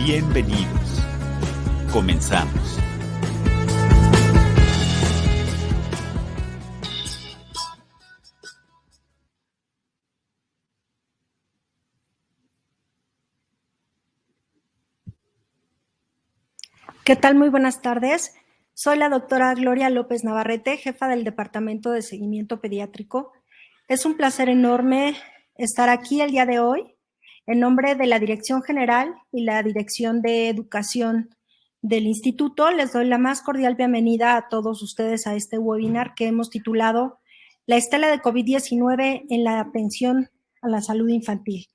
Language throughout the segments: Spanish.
Bienvenidos. Comenzamos. ¿Qué tal? Muy buenas tardes. Soy la doctora Gloria López Navarrete, jefa del Departamento de Seguimiento Pediátrico. Es un placer enorme estar aquí el día de hoy en nombre de la Dirección General y la Dirección de Educación del Instituto. Les doy la más cordial bienvenida a todos ustedes a este webinar que hemos titulado La estela de COVID-19 en la atención a la salud infantil.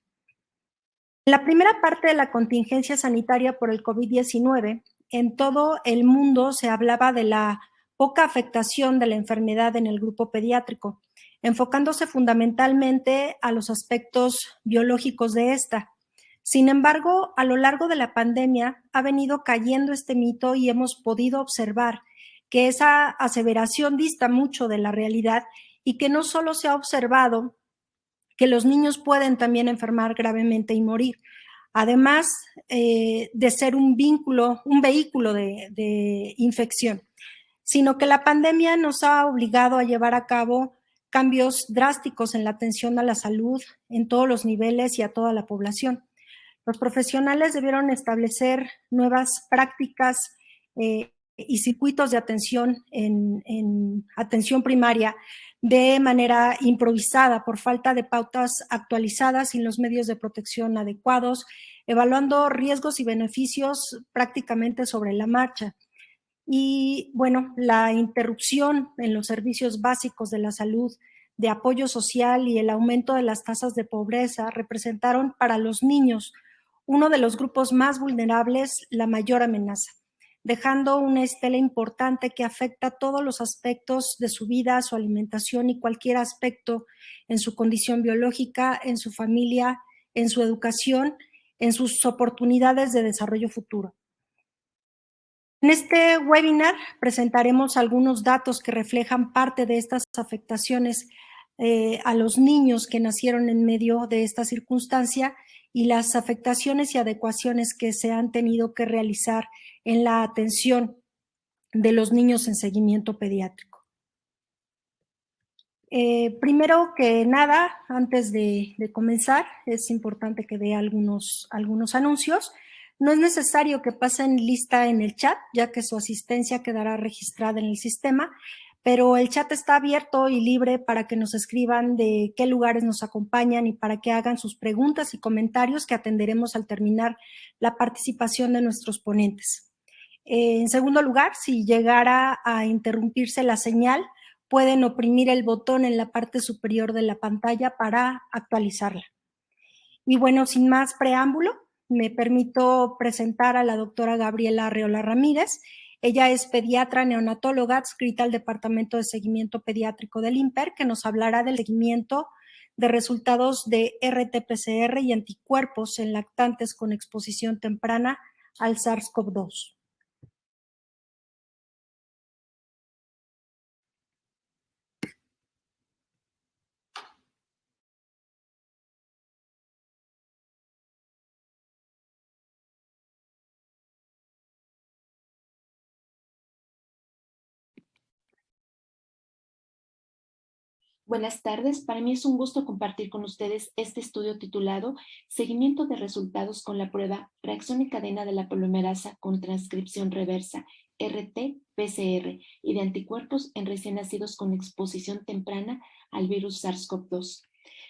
En la primera parte de la contingencia sanitaria por el COVID-19, en todo el mundo se hablaba de la poca afectación de la enfermedad en el grupo pediátrico, enfocándose fundamentalmente a los aspectos biológicos de esta. Sin embargo, a lo largo de la pandemia ha venido cayendo este mito y hemos podido observar que esa aseveración dista mucho de la realidad y que no solo se ha observado que los niños pueden también enfermar gravemente y morir, además de ser un vehículo de infección, sino que la pandemia nos ha obligado a llevar a cabo cambios drásticos en la atención a la salud en todos los niveles y a toda la población. Los profesionales debieron establecer nuevas prácticas y circuitos de atención en atención primaria de manera improvisada por falta de pautas actualizadas y los medios de protección adecuados, evaluando riesgos y beneficios prácticamente sobre la marcha. Y bueno, la interrupción en los servicios básicos de la salud, de apoyo social y el aumento de las tasas de pobreza representaron para los niños, uno de los grupos más vulnerables, la mayor amenaza, dejando una estela importante que afecta todos los aspectos de su vida, su alimentación y cualquier aspecto en su condición biológica, en su familia, en su educación, en sus oportunidades de desarrollo futuro. En este webinar presentaremos algunos datos que reflejan parte de estas afectaciones a los niños que nacieron en medio de esta circunstancia y las afectaciones y adecuaciones que se han tenido que realizar en la atención de los niños en seguimiento pediátrico. Primero que nada, antes de comenzar, es importante que dé algunos anuncios. No es necesario que pasen lista en el chat, ya que su asistencia quedará registrada en el sistema, pero el chat está abierto y libre para que nos escriban de qué lugares nos acompañan y para que hagan sus preguntas y comentarios que atenderemos al terminar la participación de nuestros ponentes. En segundo lugar, si llegara a interrumpirse la señal, pueden oprimir el botón en la parte superior de la pantalla para actualizarla. Y bueno, sin más preámbulo, me permito presentar a la doctora Gabriela Arreola Ramírez. Ella es pediatra neonatóloga adscrita al Departamento de Seguimiento Pediátrico del INPER, que nos hablará del seguimiento de resultados de RT-PCR y anticuerpos en lactantes con exposición temprana al SARS-CoV-2. Buenas tardes, para mí es un gusto compartir con ustedes este estudio titulado Seguimiento de resultados con la prueba Reacción en cadena de la polimerasa con transcripción reversa, RT-PCR, y de anticuerpos en recién nacidos con exposición temprana al virus SARS-CoV-2.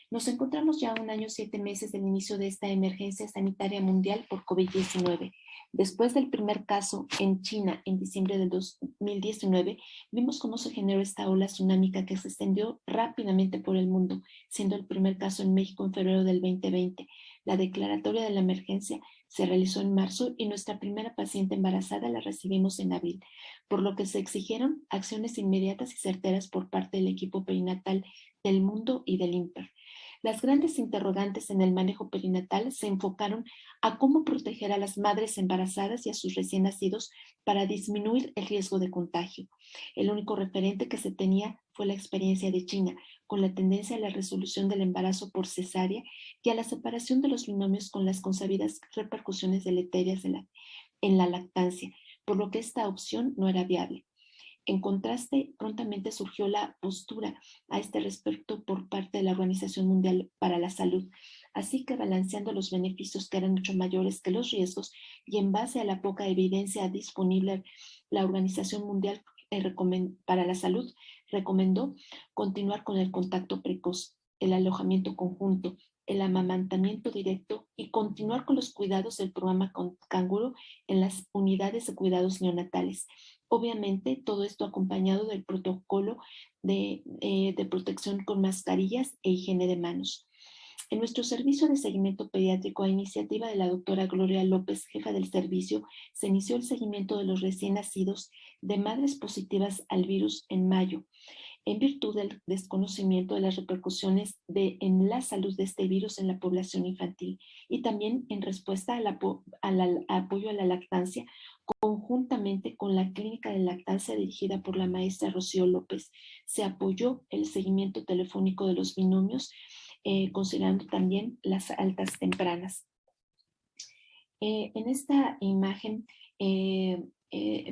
Nos encontramos ya a 1 año y 7 meses del inicio de esta emergencia sanitaria mundial por COVID-19. Después del primer caso en China en diciembre del 2019, vimos cómo se generó esta ola tsunámica que se extendió rápidamente por el mundo, siendo el primer caso en México en febrero del 2020. La declaratoria de la emergencia se realizó en marzo y nuestra primera paciente embarazada la recibimos en abril, por lo que se exigieron acciones inmediatas y certeras por parte del equipo perinatal del mundo y del INPER. Las grandes interrogantes en el manejo perinatal se enfocaron a cómo proteger a las madres embarazadas y a sus recién nacidos para disminuir el riesgo de contagio. El único referente que se tenía fue la experiencia de China, con la tendencia a la resolución del embarazo por cesárea y a la separación de los binomios con las consabidas repercusiones deleterias en la lactancia, por lo que esta opción no era viable. En contraste, prontamente surgió la postura a este respecto por parte de la Organización Mundial para la Salud, así que balanceando los beneficios que eran mucho mayores que los riesgos y en base a la poca evidencia disponible, la Organización Mundial para la Salud recomendó continuar con el contacto precoz, el alojamiento conjunto, el amamantamiento directo y continuar con los cuidados del programa canguro en las unidades de cuidados neonatales. Obviamente, todo esto acompañado del protocolo de protección con mascarillas e higiene de manos. En nuestro servicio de seguimiento pediátrico, a iniciativa de la doctora Gloria López, jefa del servicio, se inició el seguimiento de los recién nacidos de madres positivas al virus en mayo, en virtud del desconocimiento de las repercusiones en la salud de este virus en la población infantil y también en respuesta al apoyo a la lactancia, conjuntamente con la clínica de lactancia dirigida por la maestra Rocío López. Se apoyó el seguimiento telefónico de los binomios, considerando también las altas tempranas. En esta imagen,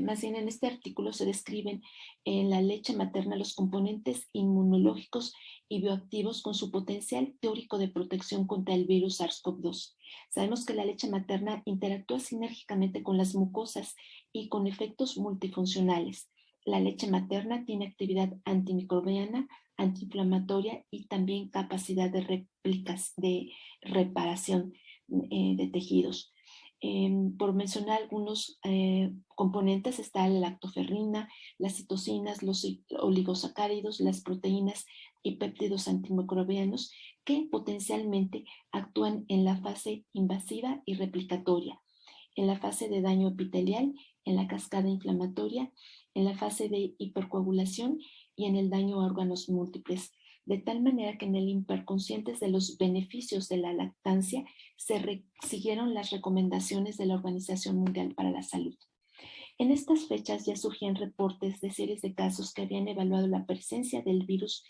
más bien en este artículo se describen en la leche materna los componentes inmunológicos y bioactivos con su potencial teórico de protección contra el virus SARS-CoV-2. Sabemos que la leche materna interactúa sinérgicamente con las mucosas y con efectos multifuncionales. La leche materna tiene actividad antimicrobiana, antiinflamatoria y también capacidad de reparación de tejidos. Por mencionar algunos componentes, está la lactoferrina, las citocinas, los oligosacáridos, las proteínas y péptidos antimicrobianos que potencialmente actúan en la fase invasiva y replicatoria, en la fase de daño epitelial, en la cascada inflamatoria, en la fase de hipercoagulación y en el daño a órganos múltiples, de tal manera que en el hiperconscientes de los beneficios de la lactancia se siguieron las recomendaciones de la Organización Mundial para la Salud. En estas fechas ya surgían reportes de series de casos que habían evaluado la presencia del virus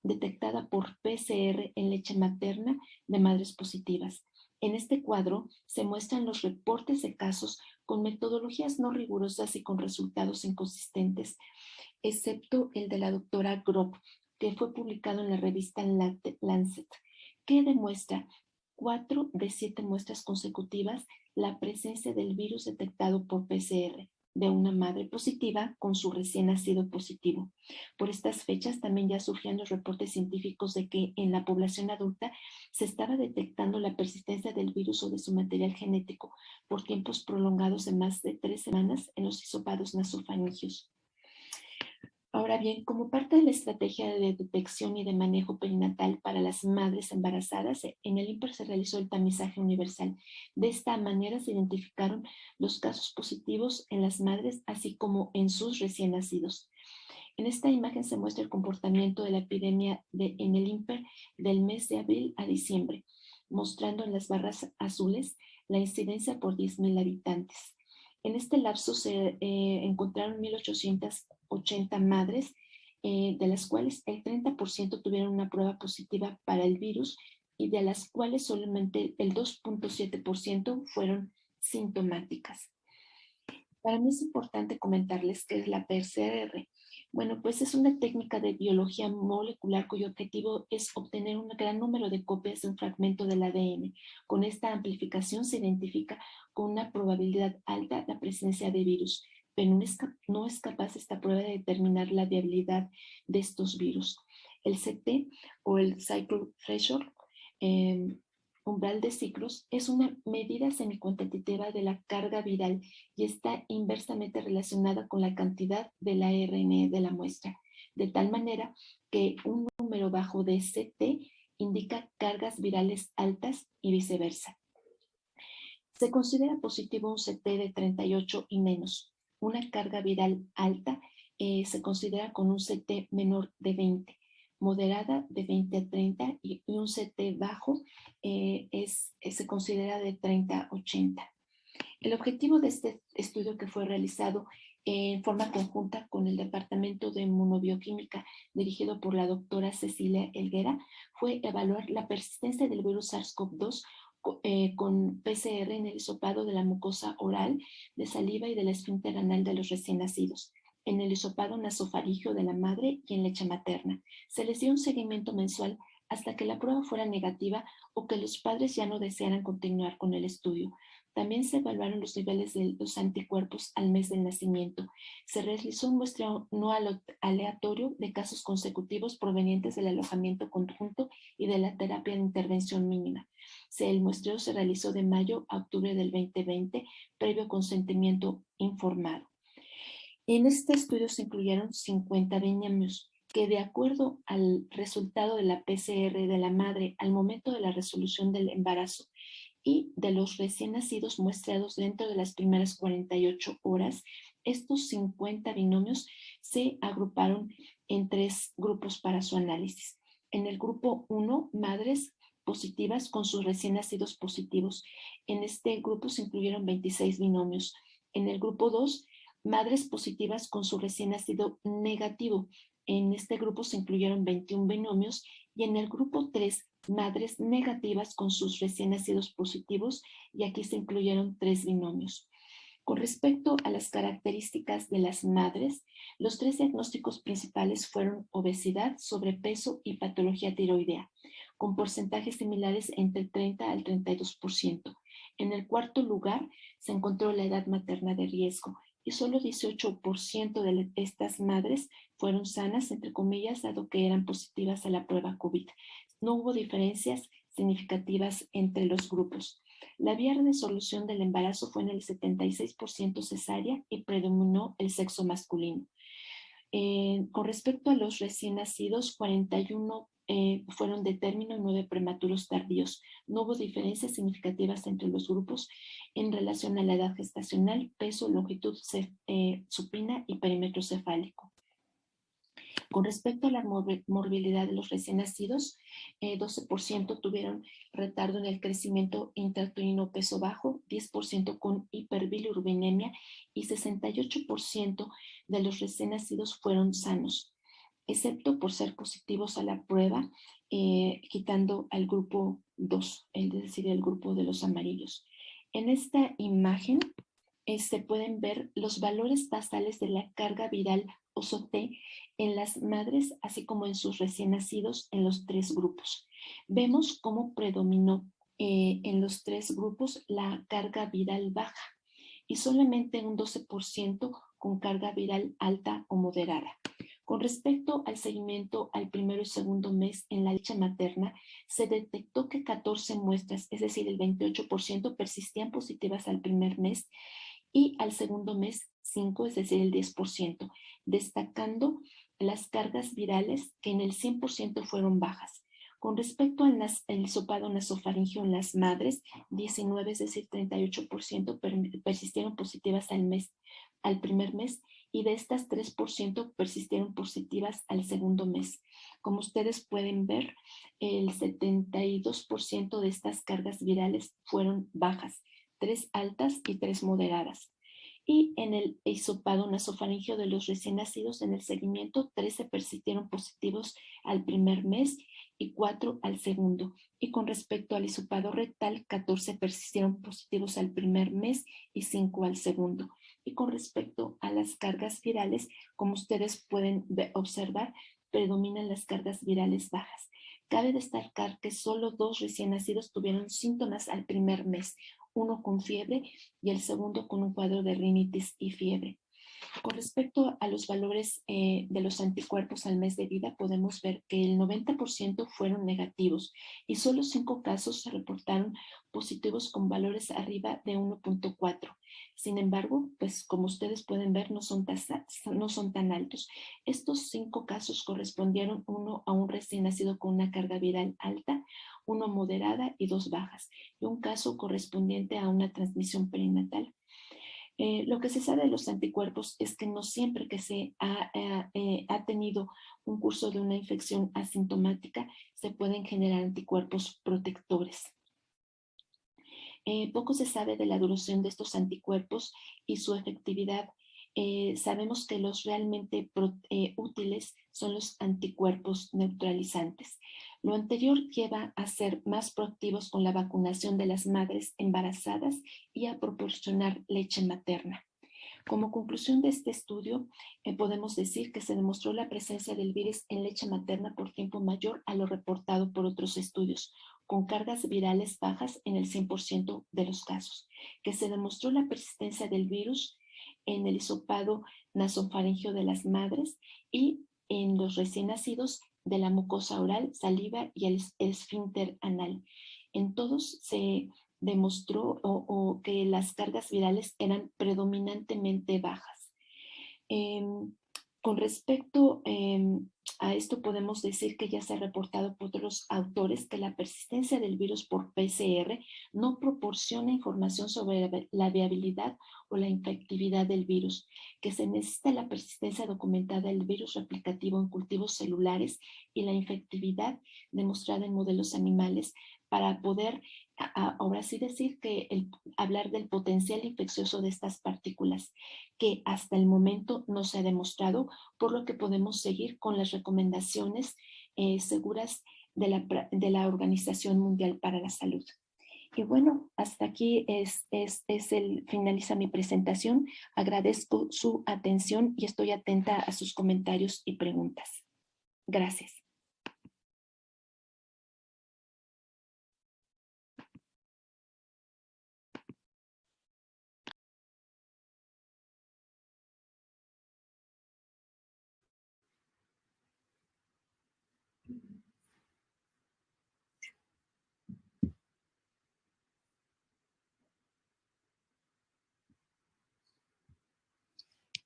detectada por PCR en leche materna de madres positivas. En este cuadro se muestran los reportes de casos con metodologías no rigurosas y con resultados inconsistentes, excepto el de la doctora Grob, que fue publicado en la revista Lancet, que demuestra 4 de 7 muestras consecutivas la presencia del virus detectado por PCR de una madre positiva con su recién nacido positivo. Por estas fechas también ya surgían los reportes científicos de que en la población adulta se estaba detectando la persistencia del virus o de su material genético por tiempos prolongados de más de 3 semanas en los hisopados nasofaringios. Ahora bien, como parte de la estrategia de detección y de manejo perinatal para las madres embarazadas, en el INPER se realizó el tamizaje universal. De esta manera se identificaron los casos positivos en las madres, así como en sus recién nacidos. En esta imagen se muestra el comportamiento de la epidemia en el INPER del mes de abril a diciembre, mostrando en las barras azules la incidencia por 10,000 habitantes. En este lapso se encontraron 1,880 madres, de las cuales el 30% tuvieron una prueba positiva para el virus y de las cuales solamente el 2,7% fueron sintomáticas. Para mí es importante comentarles qué es la PCR. Bueno, pues es una técnica de biología molecular cuyo objetivo es obtener un gran número de copias de un fragmento del ADN. Con esta amplificación se identifica con una probabilidad alta la presencia de virus, pero no es capaz esta prueba de determinar la viabilidad de estos virus. El CT o el Cycle Threshold, umbral de ciclos, es una medida semicuantitativa de la carga viral y está inversamente relacionada con la cantidad del ARN de la muestra, de tal manera que un número bajo de CT indica cargas virales altas y viceversa. Se considera positivo un CT de 38 y menos. Una carga viral alta se considera con un CT menor de 20. Moderada de 20 a 30 y un CT bajo se considera de 30 a 80. El objetivo de este estudio que fue realizado en forma conjunta con el Departamento de Inmunobioquímica dirigido por la doctora Cecilia Helguera, fue evaluar la persistencia del virus SARS-CoV-2 con PCR en el hisopado de la mucosa oral, de saliva y del esfínter anal de los recién nacidos, en el hisopado nasofaríngeo de la madre y en leche materna. Se les dio un seguimiento mensual hasta que la prueba fuera negativa o que los padres ya no desearan continuar con el estudio. También se evaluaron los niveles de los anticuerpos al mes del nacimiento. Se realizó un muestreo no aleatorio de casos consecutivos provenientes del alojamiento conjunto y de la terapia de intervención mínima. El muestreo se realizó de mayo a octubre del 2020, previo consentimiento informado. En este estudio se incluyeron 50 binomios que, de acuerdo al resultado de la PCR de la madre al momento de la resolución del embarazo y de los recién nacidos muestreados dentro de las primeras 48 horas, estos 50 binomios se agruparon en 3 grupos para su análisis. En el grupo 1, madres positivas con sus recién nacidos positivos. En este grupo se incluyeron 26 binomios. En el grupo 2, madres positivas con su recién nacido negativo. En este grupo se incluyeron 21 binomios y en el grupo 3, madres negativas con sus recién nacidos positivos, y aquí se incluyeron 3 binomios. Con respecto a las características de las madres, los 3 diagnósticos principales fueron obesidad, sobrepeso y patología tiroidea, con porcentajes similares entre el 30 al 32%. En el cuarto lugar se encontró la edad materna de riesgo, y solo 18% de estas madres fueron sanas, entre comillas, dado que eran positivas a la prueba COVID. No hubo diferencias significativas entre los grupos. La vía de solución del embarazo fue en el 76% cesárea y predominó el sexo masculino. Con respecto a los recién nacidos, 41 fueron de término y 9 prematuros tardíos. No hubo diferencias significativas entre los grupos en relación a la edad gestacional, peso, longitud supina y perímetro cefálico. Con respecto a la morbilidad de los recién nacidos, 12% tuvieron retardo en el crecimiento intrauterino peso bajo, 10% con hiperbilirrubinemia y 68% de los recién nacidos fueron sanos, excepto por ser positivos a la prueba, quitando al grupo 2, es decir, el grupo de los amarillos. En esta imagen se pueden ver los valores basales de la carga viral o SOT en las madres, así como en sus recién nacidos en los 3 grupos. Vemos cómo predominó en los 3 grupos la carga viral baja y solamente un 12% con carga viral alta o moderada. Con respecto al seguimiento al primero y segundo mes en la leche materna, se detectó que 14 muestras, es decir, el 28%, persistían positivas al primer mes y al segundo mes 5, es decir, el 10%, destacando las cargas virales que en el 100% fueron bajas. Con respecto al hisopado nasofaríngeo en las madres, 19, es decir, 38% persistieron positivas al primer mes, y de estas 3% persistieron positivas al segundo mes. Como ustedes pueden ver, el 72% de estas cargas virales fueron bajas, 3 altas y 3 moderadas. Y en el hisopado nasofaríngeo de los recién nacidos, en el seguimiento, 13 persistieron positivos al primer mes y 4 al segundo. Y con respecto al hisopado rectal, 14 persistieron positivos al primer mes y 5 al segundo. Y con respecto a las cargas virales, como ustedes pueden observar, predominan las cargas virales bajas. Cabe destacar que solo 2 recién nacidos tuvieron síntomas al primer mes, uno con fiebre y el segundo con un cuadro de rinitis y fiebre. Con respecto a los valores de los anticuerpos al mes de vida, podemos ver que el 90% fueron negativos y solo 5 casos se reportaron positivos con valores arriba de 1.4. Sin embargo, pues como ustedes pueden ver, no son tan altos. Estos 5 casos correspondieron uno a un recién nacido con una carga viral alta, uno moderada y 2 bajas, y un caso correspondiente a una transmisión perinatal. Lo que se sabe de los anticuerpos es que no siempre que se ha tenido un curso de una infección asintomática se pueden generar anticuerpos protectores. Poco se sabe de la duración de estos anticuerpos y su efectividad sabemos que los realmente útiles son los anticuerpos neutralizantes. Lo anterior lleva a ser más proactivos con la vacunación de las madres embarazadas y a proporcionar leche materna. Como conclusión de este estudio, podemos decir que se demostró la presencia del virus en leche materna por tiempo mayor a lo reportado por otros estudios, con cargas virales bajas en el 100% de los casos, que se demostró la persistencia del virus en el hisopado nasofaringeo de las madres y en los recién nacidos de la mucosa oral, saliva y el esfínter anal. En todos se demostró que las cargas virales eran predominantemente bajas. Con respecto a esto, podemos decir que ya se ha reportado por otros autores que la persistencia del virus por PCR no proporciona información sobre la viabilidad o la infectividad del virus, que se necesita la persistencia documentada del virus replicativo en cultivos celulares y la infectividad demostrada en modelos animales para poder ahora sí decir que hablar del potencial infeccioso de estas partículas, que hasta el momento no se ha demostrado, por lo que podemos seguir con las recomendaciones seguras de la Organización Mundial para la Salud. Y bueno, hasta aquí finaliza mi presentación. Agradezco su atención y estoy atenta a sus comentarios y preguntas. Gracias.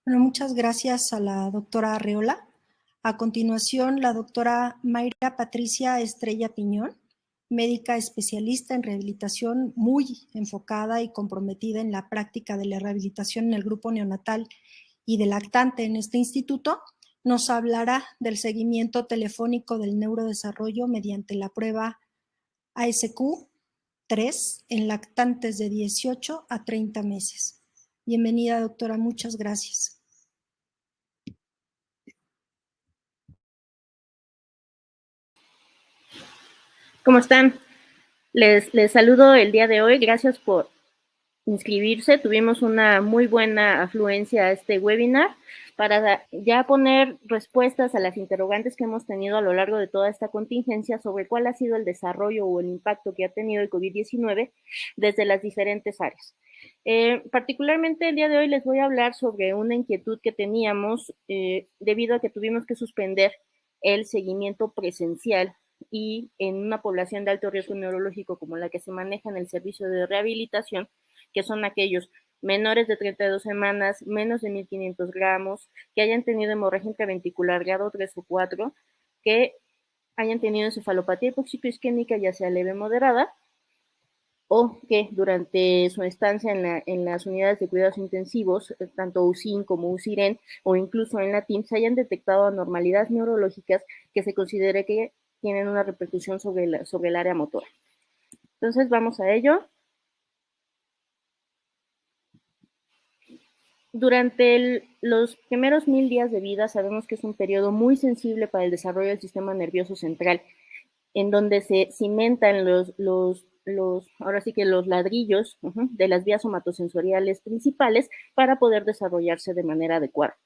Bueno, muchas gracias a la doctora Arreola. A continuación, la doctora Mayra Patricia Estrella Piñón, médica especialista en rehabilitación muy enfocada y comprometida en la práctica de la rehabilitación en el grupo neonatal y de lactante en este instituto, nos hablará del seguimiento telefónico del neurodesarrollo mediante la prueba ASQ-3 en lactantes de 18 a 30 meses. Bienvenida, doctora, muchas gracias. ¿Cómo están? Les saludo el día de hoy. Gracias por inscribirse. Tuvimos una muy buena afluencia a este webinar para ya poner respuestas a las interrogantes que hemos tenido a lo largo de toda esta contingencia sobre cuál ha sido el desarrollo o el impacto que ha tenido el COVID-19 desde las diferentes áreas. Particularmente el día de hoy les voy a hablar sobre una inquietud que teníamos debido a que tuvimos que suspender el seguimiento presencial y en una población de alto riesgo neurológico como la que se maneja en el servicio de rehabilitación, que son aquellos menores de 32 semanas, menos de 1.500 gramos, que hayan tenido hemorragia intraventricular grado 3 o 4, que hayan tenido encefalopatía hipoxico-isquémica, ya sea leve o moderada, o que durante su estancia en las unidades de cuidados intensivos, tanto UCIN como UCIREN, o incluso en la TIM, se hayan detectado anormalidades neurológicas que se considere que tienen una repercusión sobre el área motora. Entonces, vamos a ello. Durante los primeros 1000 días de vida sabemos que es un periodo muy sensible para el desarrollo del sistema nervioso central, en donde se cimentan ahora sí que los ladrillos de las vías somatosensoriales principales para poder desarrollarse de manera adecuada.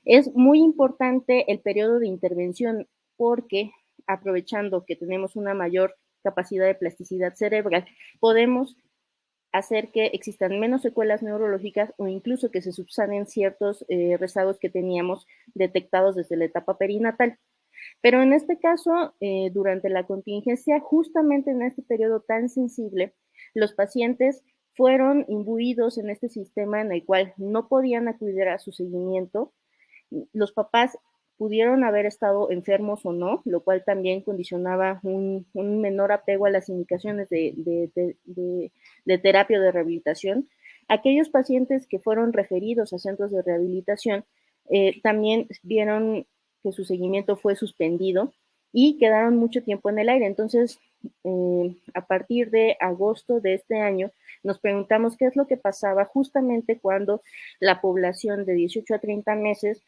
Es muy importante el periodo de intervención porque, aprovechando que tenemos una mayor capacidad de plasticidad cerebral, podemos hacer que existan menos secuelas neurológicas o incluso que se subsanen ciertos rezagos que teníamos detectados desde la etapa perinatal. Pero en este caso, durante la contingencia, justamente en este periodo tan sensible, los pacientes fueron imbuidos en este sistema en el cual no podían acudir a su seguimiento. Los papás pudieron haber estado enfermos o no, lo cual también condicionaba un menor apego a las indicaciones de terapia o de rehabilitación. Aquellos pacientes que fueron referidos a centros de rehabilitación también vieron que su seguimiento fue suspendido y quedaron mucho tiempo en el aire. Entonces, a partir de agosto de este año, nos preguntamos qué es lo que pasaba justamente cuando la población de 18 a 30 meses,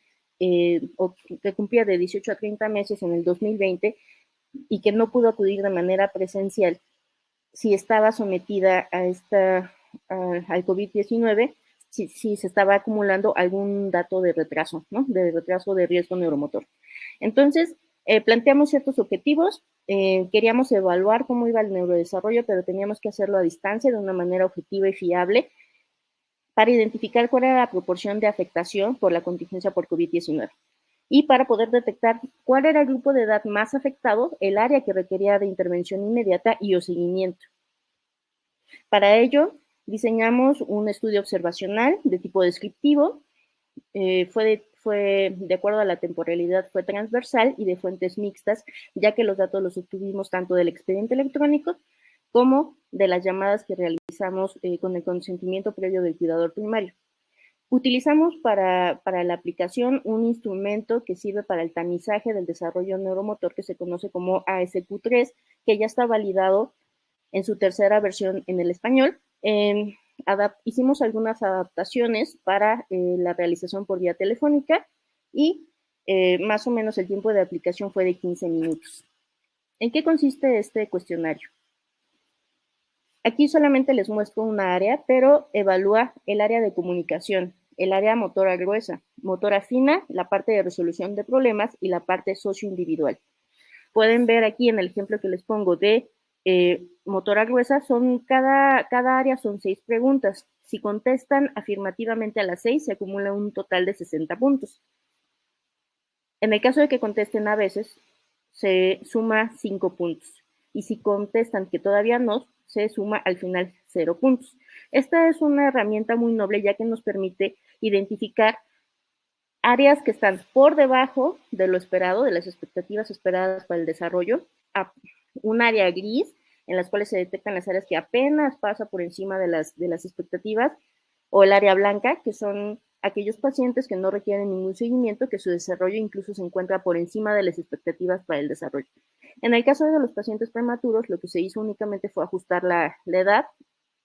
o que cumplía de 18 a 30 meses en el 2020 y que no pudo acudir de manera presencial, si estaba sometida al COVID-19, si se estaba acumulando algún dato de retraso, ¿no? De retraso de riesgo neuromotor. Entonces, planteamos ciertos objetivos, queríamos evaluar cómo iba el neurodesarrollo, pero teníamos que hacerlo a distancia de una manera objetiva y fiable para identificar cuál era la proporción de afectación por la contingencia por COVID-19 y para poder detectar cuál era el grupo de edad más afectado, el área que requería de intervención inmediata y o seguimiento. Para ello, diseñamos un estudio observacional de tipo descriptivo, fue de acuerdo a la temporalidad, fue transversal y de fuentes mixtas, ya que los datos los obtuvimos tanto del expediente electrónico como de las llamadas que realizamos con el consentimiento previo del cuidador primario. Utilizamos para la aplicación un instrumento que sirve para el tamizaje del desarrollo neuromotor que se conoce como ASQ3, que ya está validado en su tercera versión en el español. Hicimos algunas adaptaciones para la realización por vía telefónica y más o menos el tiempo de aplicación fue de 15 minutos. ¿En qué consiste este cuestionario? Aquí solamente les muestro una área, pero evalúa el área de comunicación, el área motora gruesa, motora fina, la parte de resolución de problemas y la parte socioindividual. Pueden ver aquí en el ejemplo que les pongo de motora gruesa, cada área son 6 preguntas. Si contestan afirmativamente a las 6, se acumula un total de 60 puntos. En el caso de que contesten a veces, se suma 5 puntos. Y si contestan que todavía no, se suma al final 0 puntos. Esta es una herramienta muy noble, ya que nos permite identificar áreas que están por debajo de lo esperado, de las expectativas esperadas para el desarrollo, a un área gris, en las cuales se detectan las áreas que apenas pasa por encima de las expectativas, o el área blanca, que son aquellos pacientes que no requieren ningún seguimiento, que su desarrollo incluso se encuentra por encima de las expectativas para el desarrollo. En el caso de los pacientes prematuros, lo que se hizo únicamente fue ajustar la edad,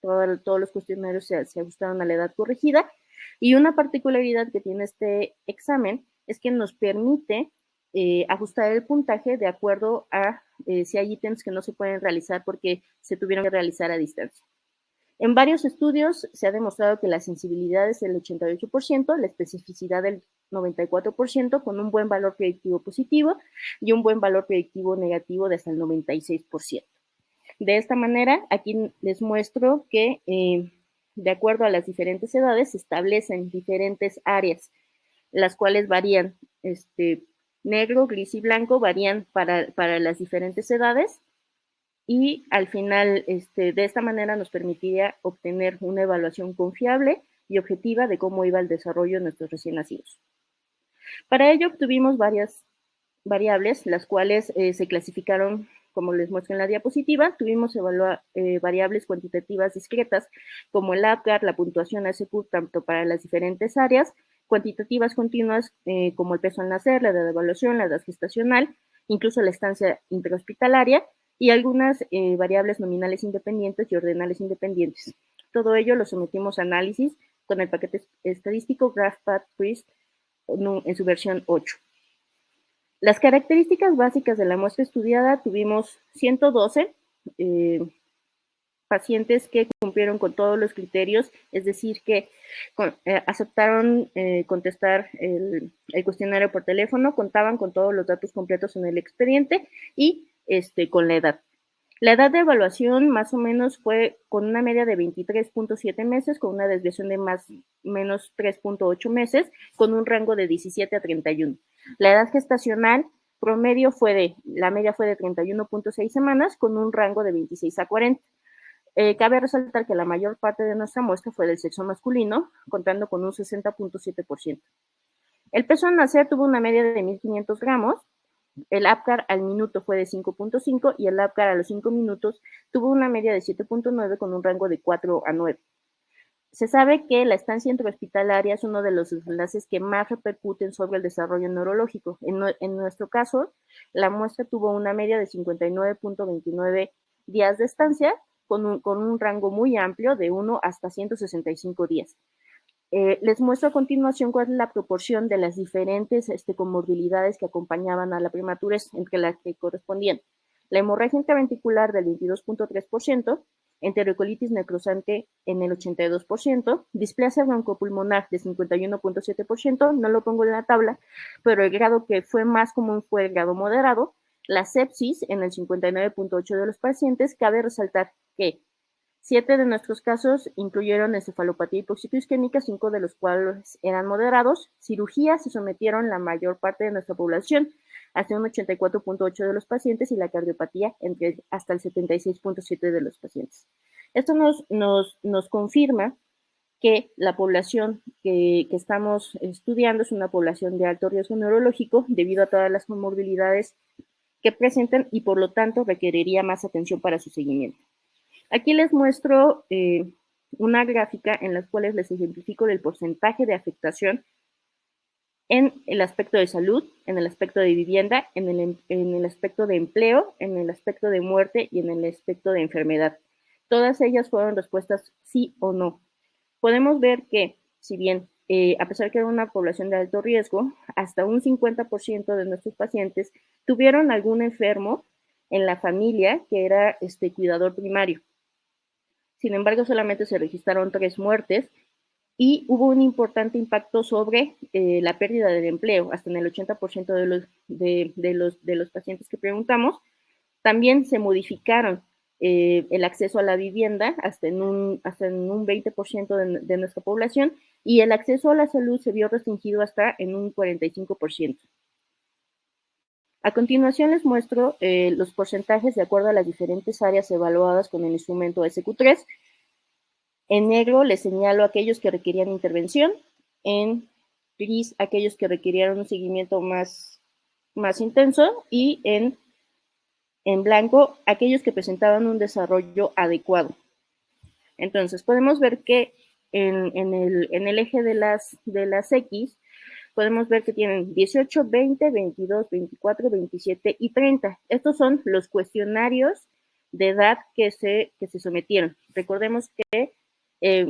todos los cuestionarios se ajustaron a la edad corregida, y una particularidad que tiene este examen es que nos permite ajustar el puntaje de acuerdo a si hay ítems que no se pueden realizar porque se tuvieron que realizar a distancia. En varios estudios se ha demostrado que la sensibilidad es el 88%, la especificidad del 94%, con un buen valor predictivo positivo y un buen valor predictivo negativo de hasta el 96%. De esta manera, aquí les muestro que de acuerdo a las diferentes edades se establecen diferentes áreas, las cuales varían, negro, gris y blanco varían para las diferentes edades, y al final de esta manera nos permitiría obtener una evaluación confiable y objetiva de cómo iba el desarrollo de nuestros recién nacidos. Para ello obtuvimos varias variables, las cuales se clasificaron como les muestro en la diapositiva. Tuvimos variables cuantitativas discretas como el APGAR, la puntuación ASQ, tanto para las diferentes áreas, cuantitativas continuas como el peso al nacer, la edad de evaluación, la edad gestacional, incluso la estancia intrahospitalaria, y algunas variables nominales independientes y ordenales independientes. Todo ello lo sometimos a análisis con el paquete estadístico GraphPath-PRIST en su versión 8. Las características básicas de la muestra estudiada: tuvimos 112 pacientes que cumplieron con todos los criterios, es decir, que aceptaron contestar el cuestionario por teléfono, contaban con todos los datos completos en el expediente y con la edad. La edad de evaluación más o menos fue con una media de 23.7 meses, con una desviación de más o menos 3.8 meses, con un rango de 17 a 31. La edad gestacional promedio la media fue de 31.6 semanas, con un rango de 26 a 40. Cabe resaltar que la mayor parte de nuestra muestra fue del sexo masculino, contando con un 60.7%. El peso al nacer tuvo una media de 1.500 gramos, el APGAR al minuto fue de 5.5 y el APGAR a los 5 minutos tuvo una media de 7.9 con un rango de 4 a 9. Se sabe que la estancia intrahospitalaria es uno de los enlaces que más repercuten sobre el desarrollo neurológico. En nuestro caso, la muestra tuvo una media de 59.29 días de estancia, con un rango muy amplio de 1 hasta 165 días. Les muestro a continuación cuál es la proporción de las diferentes comorbilidades que acompañaban a la prematurez, entre las que correspondían la hemorragia intraventricular del 22.3%, enterocolitis necrosante en el 82%, displasia broncopulmonar de 51.7%, no lo pongo en la tabla, pero el grado que fue más común fue el grado moderado, la sepsis en el 59.8% de los pacientes. Cabe resaltar que 7 de nuestros casos incluyeron encefalopatía hipoxico-isquémica, 5 de los cuales eran moderados. Cirugía se sometieron la mayor parte de nuestra población, hasta un 84.8% de los pacientes, y la cardiopatía hasta el 76.7% de los pacientes. Esto nos confirma que la población que estamos estudiando es una población de alto riesgo neurológico debido a todas las comorbilidades que presentan y por lo tanto requeriría más atención para su seguimiento. Aquí les muestro una gráfica en la cual les ejemplifico el porcentaje de afectación en el aspecto de salud, en el aspecto de vivienda, en el aspecto de empleo, en el aspecto de muerte y en el aspecto de enfermedad. Todas ellas fueron respuestas sí o no. Podemos ver que, si bien a pesar de que era una población de alto riesgo, hasta un 50% de nuestros pacientes tuvieron algún enfermo en la familia que era cuidador primario. Sin embargo, solamente se registraron 3 muertes y hubo un importante impacto sobre la pérdida del empleo, hasta en el 80% de los pacientes que preguntamos. También se modificaron el acceso a la vivienda hasta en un 20% de nuestra población, y el acceso a la salud se vio restringido hasta en un 45%. A continuación les muestro los porcentajes de acuerdo a las diferentes áreas evaluadas con el instrumento SQ3. En negro les señalo aquellos que requerían intervención, en gris aquellos que requirieron un seguimiento más intenso, y en blanco aquellos que presentaban un desarrollo adecuado. Entonces podemos ver que en el eje de las X podemos ver que tienen 18, 20, 22, 24, 27 y 30. Estos son los cuestionarios de edad que se sometieron. Recordemos que,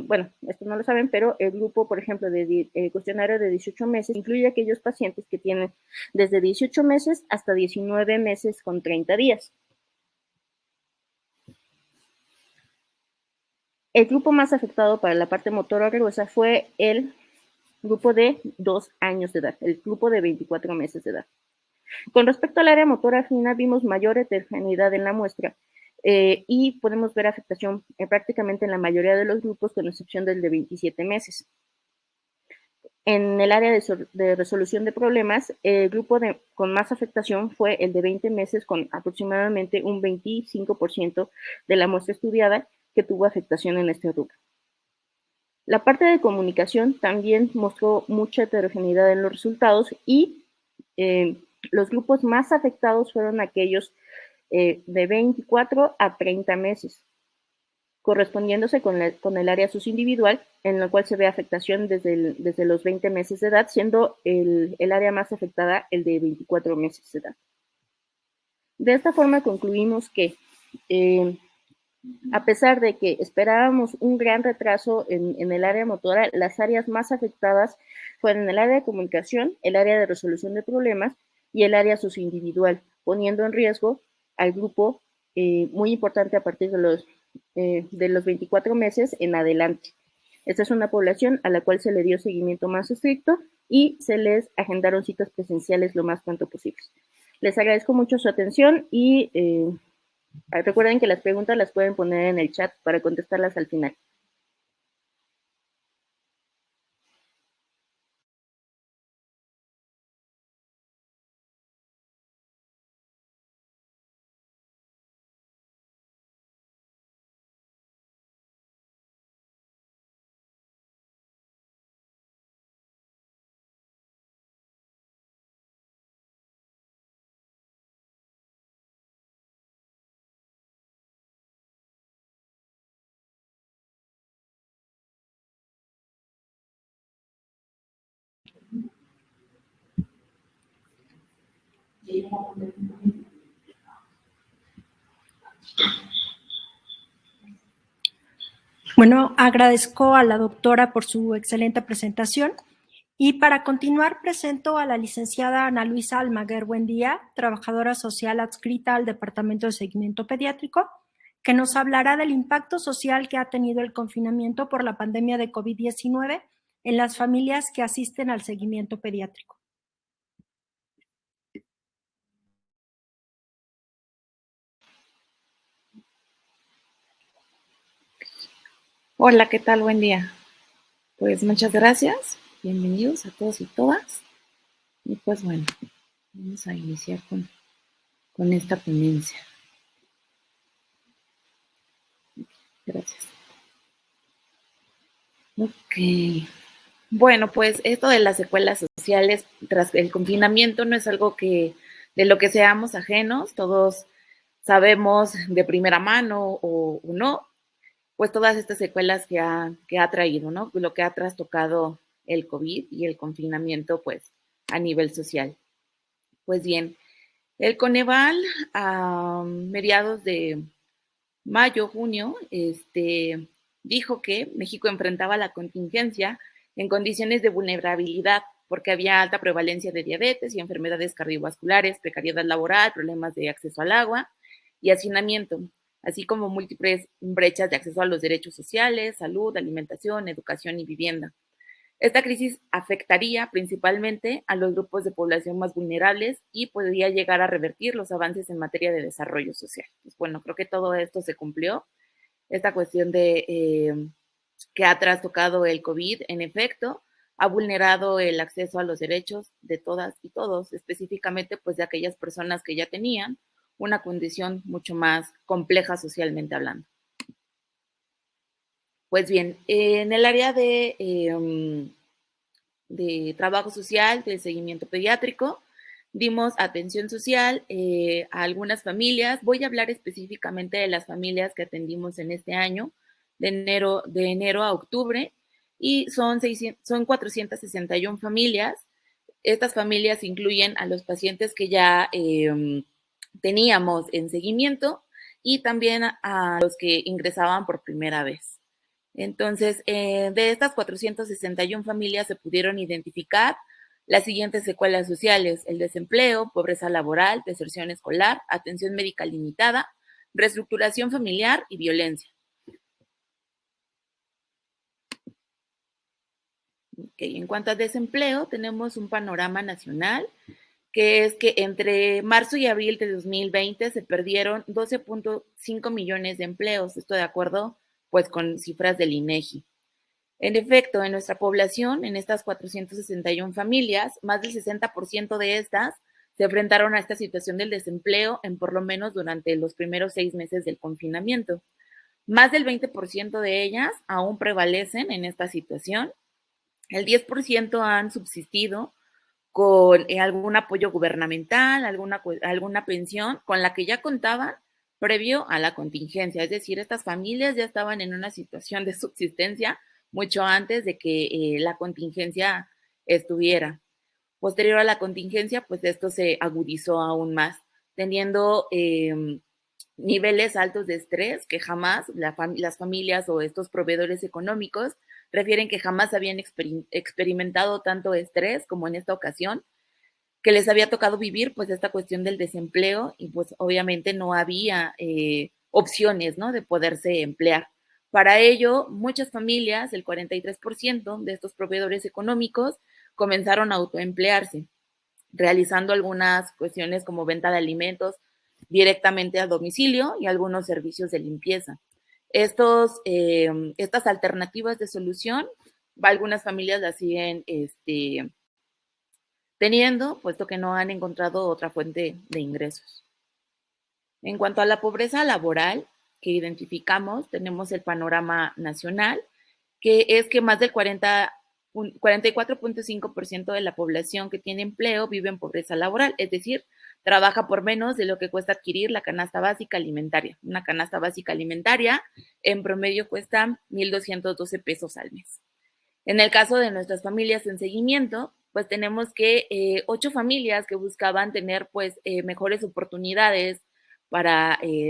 bueno, esto no lo saben, pero el grupo, por ejemplo, de cuestionario de 18 meses incluye aquellos pacientes que tienen desde 18 meses hasta 19 meses con 30 días. El grupo más afectado para la parte motora gruesa fue el grupo de 2 años de edad, el grupo de 24 meses de edad. Con respecto al área motora fina, vimos mayor heterogeneidad en la muestra y podemos ver afectación prácticamente en la mayoría de los grupos, con excepción del de 27 meses. En el área de resolución de problemas, el grupo con más afectación fue el de 20 meses, con aproximadamente un 25% de la muestra estudiada que tuvo afectación en este rubro. La parte de comunicación también mostró mucha heterogeneidad en los resultados, y los grupos más afectados fueron aquellos de 24 a 30 meses, correspondiéndose con el área subindividual, en la cual se ve afectación desde los 20 meses de edad, siendo el área más afectada el de 24 meses de edad. De esta forma concluimos que a pesar de que esperábamos un gran retraso en el área motora, las áreas más afectadas fueron el área de comunicación, el área de resolución de problemas y el área socioindividual, poniendo en riesgo al grupo muy importante a partir de los 24 meses en adelante. Esta es una población a la cual se le dio seguimiento más estricto y se les agendaron citas presenciales lo más pronto posible. Les agradezco mucho su atención y recuerden que las preguntas las pueden poner en el chat para contestarlas al final. Bueno, agradezco a la doctora por su excelente presentación y para continuar presento a la licenciada Ana Luisa Almaguer Buendía, trabajadora social adscrita al Departamento de Seguimiento Pediátrico, que nos hablará del impacto social que ha tenido el confinamiento por la pandemia de COVID-19 en las familias que asisten al seguimiento pediátrico. Hola, ¿qué tal? Buen día. Pues muchas gracias. Bienvenidos a todos y todas. Y pues bueno, vamos a iniciar con esta ponencia. Gracias. Ok. Bueno, pues esto de las secuelas sociales tras el confinamiento no es algo de lo que seamos ajenos. Todos sabemos de primera mano o no, pues todas estas secuelas que ha traído, ¿no? Lo que ha trastocado el COVID y el confinamiento, pues, a nivel social. Pues bien, el Coneval a mediados de mayo, junio, dijo que México enfrentaba la contingencia en condiciones de vulnerabilidad porque había alta prevalencia de diabetes y enfermedades cardiovasculares, precariedad laboral, problemas de acceso al agua y hacinamiento, así como múltiples brechas de acceso a los derechos sociales, salud, alimentación, educación y vivienda. Esta crisis afectaría principalmente a los grupos de población más vulnerables y podría llegar a revertir los avances en materia de desarrollo social. Pues bueno, creo que todo esto se cumplió. Esta cuestión de que ha trastocado el COVID, en efecto, ha vulnerado el acceso a los derechos de todas y todos, específicamente pues de aquellas personas que ya tenían una condición mucho más compleja socialmente hablando. Pues bien, en el área de trabajo social, de seguimiento pediátrico, dimos atención social a algunas familias. Voy a hablar específicamente de las familias que atendimos en este año, de enero a octubre, y son 461 familias. Estas familias incluyen a los pacientes que ya teníamos en seguimiento y también a los que ingresaban por primera vez. Entonces, de estas 461 familias se pudieron identificar las siguientes secuelas sociales: el desempleo, pobreza laboral, deserción escolar, atención médica limitada, reestructuración familiar y violencia. Okay. En cuanto a desempleo, tenemos un panorama nacional, que es que entre marzo y abril de 2020 se perdieron 12.5 millones de empleos, esto de acuerdo pues con cifras del INEGI. En efecto, en nuestra población, en estas 461 familias, más del 60% de estas se enfrentaron a esta situación del desempleo en por lo menos durante los primeros 6 meses del confinamiento. Más del 20% de ellas aún prevalecen en esta situación. El 10% han subsistido con algún apoyo gubernamental, alguna pensión con la que ya contaban previo a la contingencia. Es decir, estas familias ya estaban en una situación de subsistencia mucho antes de que la contingencia estuviera. Posterior a la contingencia, pues esto se agudizó aún más, teniendo niveles altos de estrés que jamás las familias o estos proveedores económicos refieren que jamás habían experimentado tanto estrés como en esta ocasión, que les había tocado vivir pues esta cuestión del desempleo y pues obviamente no había opciones, ¿no?, de poderse emplear. Para ello, muchas familias, el 43% de estos proveedores económicos, comenzaron a autoemplearse, realizando algunas cuestiones como venta de alimentos directamente a domicilio y algunos servicios de limpieza. Estas alternativas de solución, algunas familias las siguen teniendo, puesto que no han encontrado otra fuente de ingresos. En cuanto a la pobreza laboral que identificamos, tenemos el panorama nacional, que es que más del 44.5% de la población que tiene empleo vive en pobreza laboral, es decir, trabaja por menos de lo que cuesta adquirir la canasta básica alimentaria. Una canasta básica alimentaria en promedio cuesta 1,212 pesos al mes. En el caso de nuestras familias en seguimiento, pues tenemos que 8 familias que buscaban tener pues mejores oportunidades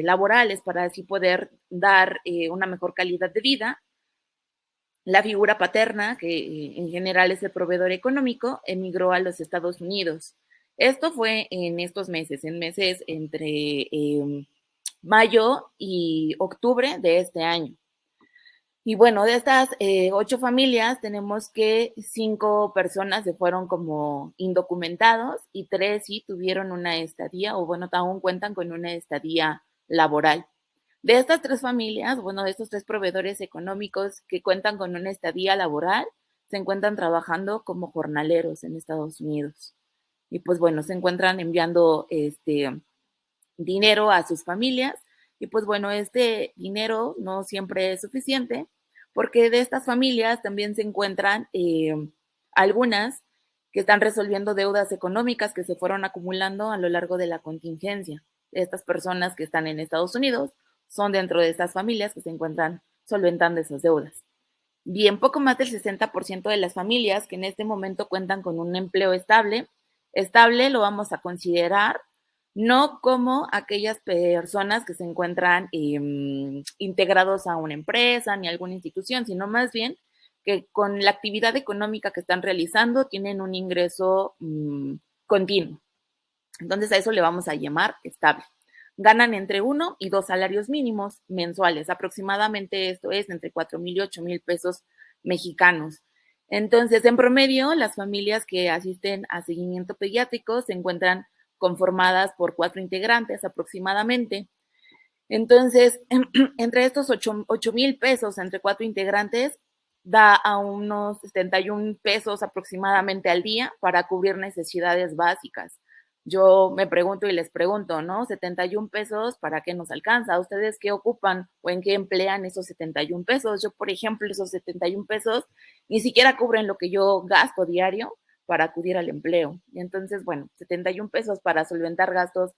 laborales para así poder dar una mejor calidad de vida, La figura paterna, que en general es el proveedor económico, emigró a los Estados Unidos. Esto fue en estos meses, en meses entre mayo y octubre de este año. Y bueno, de estas 8 familias, tenemos que 5 personas se fueron como indocumentados y 3 sí tuvieron una estadía, o bueno, aún cuentan con una estadía laboral. De estas 3 familias, bueno, de estos 3 proveedores económicos que cuentan con una estadía laboral, se encuentran trabajando como jornaleros en Estados Unidos. Y pues bueno, se encuentran enviando dinero a sus familias. Y pues bueno, este dinero no siempre es suficiente, porque de estas familias también se encuentran algunas que están resolviendo deudas económicas que se fueron acumulando a lo largo de la contingencia. Estas personas que están en Estados Unidos son dentro de estas familias que se encuentran solventando esas deudas. Bien, poco más del 60% de las familias que en este momento cuentan con un empleo estable lo vamos a considerar no como aquellas personas que se encuentran integrados a una empresa ni a alguna institución, sino más bien que con la actividad económica que están realizando tienen un ingreso continuo. Entonces a eso le vamos a llamar estable. Ganan entre 1 y 2 salarios mínimos mensuales, aproximadamente esto es entre 4,000 y 8,000 pesos mexicanos. Entonces, en promedio, las familias que asisten a seguimiento pediátrico se encuentran conformadas por 4 integrantes aproximadamente. Entonces, entre estos 8,000 pesos entre 4 integrantes, da a unos 71 pesos aproximadamente al día para cubrir necesidades básicas. Yo me pregunto y les pregunto, ¿no? 71 pesos, ¿para qué nos alcanza? ¿Ustedes qué ocupan o en qué emplean esos 71 pesos? Yo, por ejemplo, esos 71 pesos ni siquiera cubren lo que yo gasto diario para acudir al empleo. Y entonces, bueno, 71 pesos para solventar gastos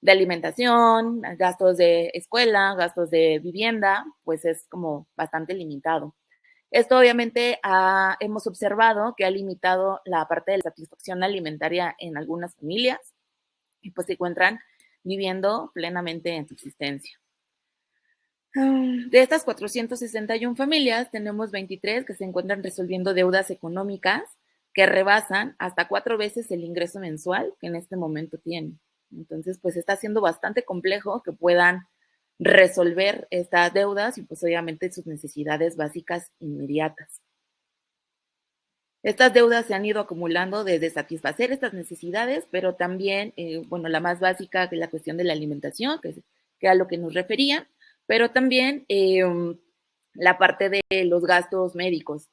de alimentación, gastos de escuela, gastos de vivienda, pues es como bastante limitado. Esto obviamente hemos observado que ha limitado la parte de la satisfacción alimentaria en algunas familias y pues se encuentran viviendo plenamente en subsistencia. De estas 461 familias, tenemos 23 que se encuentran resolviendo deudas económicas que rebasan hasta 4 veces el ingreso mensual que en este momento tienen. Entonces, pues está siendo bastante complejo que puedan resolver estas deudas y pues obviamente sus necesidades básicas inmediatas. Estas deudas se han ido acumulando desde satisfacer estas necesidades, pero también, bueno, la más básica que es la cuestión de la alimentación, que es a lo que nos referían, pero también la parte de los gastos médicos.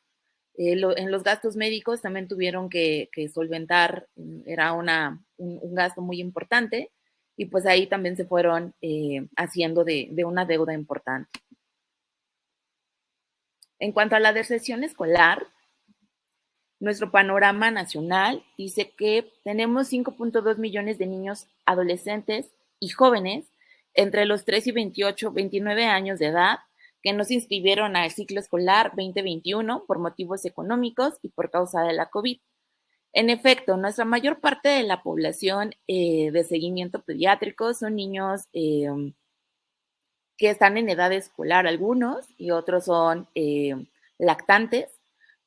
En los gastos médicos también tuvieron que solventar, era un gasto muy importante, y pues ahí también se fueron haciendo de una deuda importante. En cuanto a la deserción escolar, nuestro panorama nacional dice que tenemos 5.2 millones de niños, adolescentes y jóvenes entre los 3 y 29 años de edad que no se inscribieron al ciclo escolar 2021 por motivos económicos y por causa de la COVID. En efecto, nuestra mayor parte de la población de seguimiento pediátrico son niños que están en edad escolar, algunos, y otros son lactantes,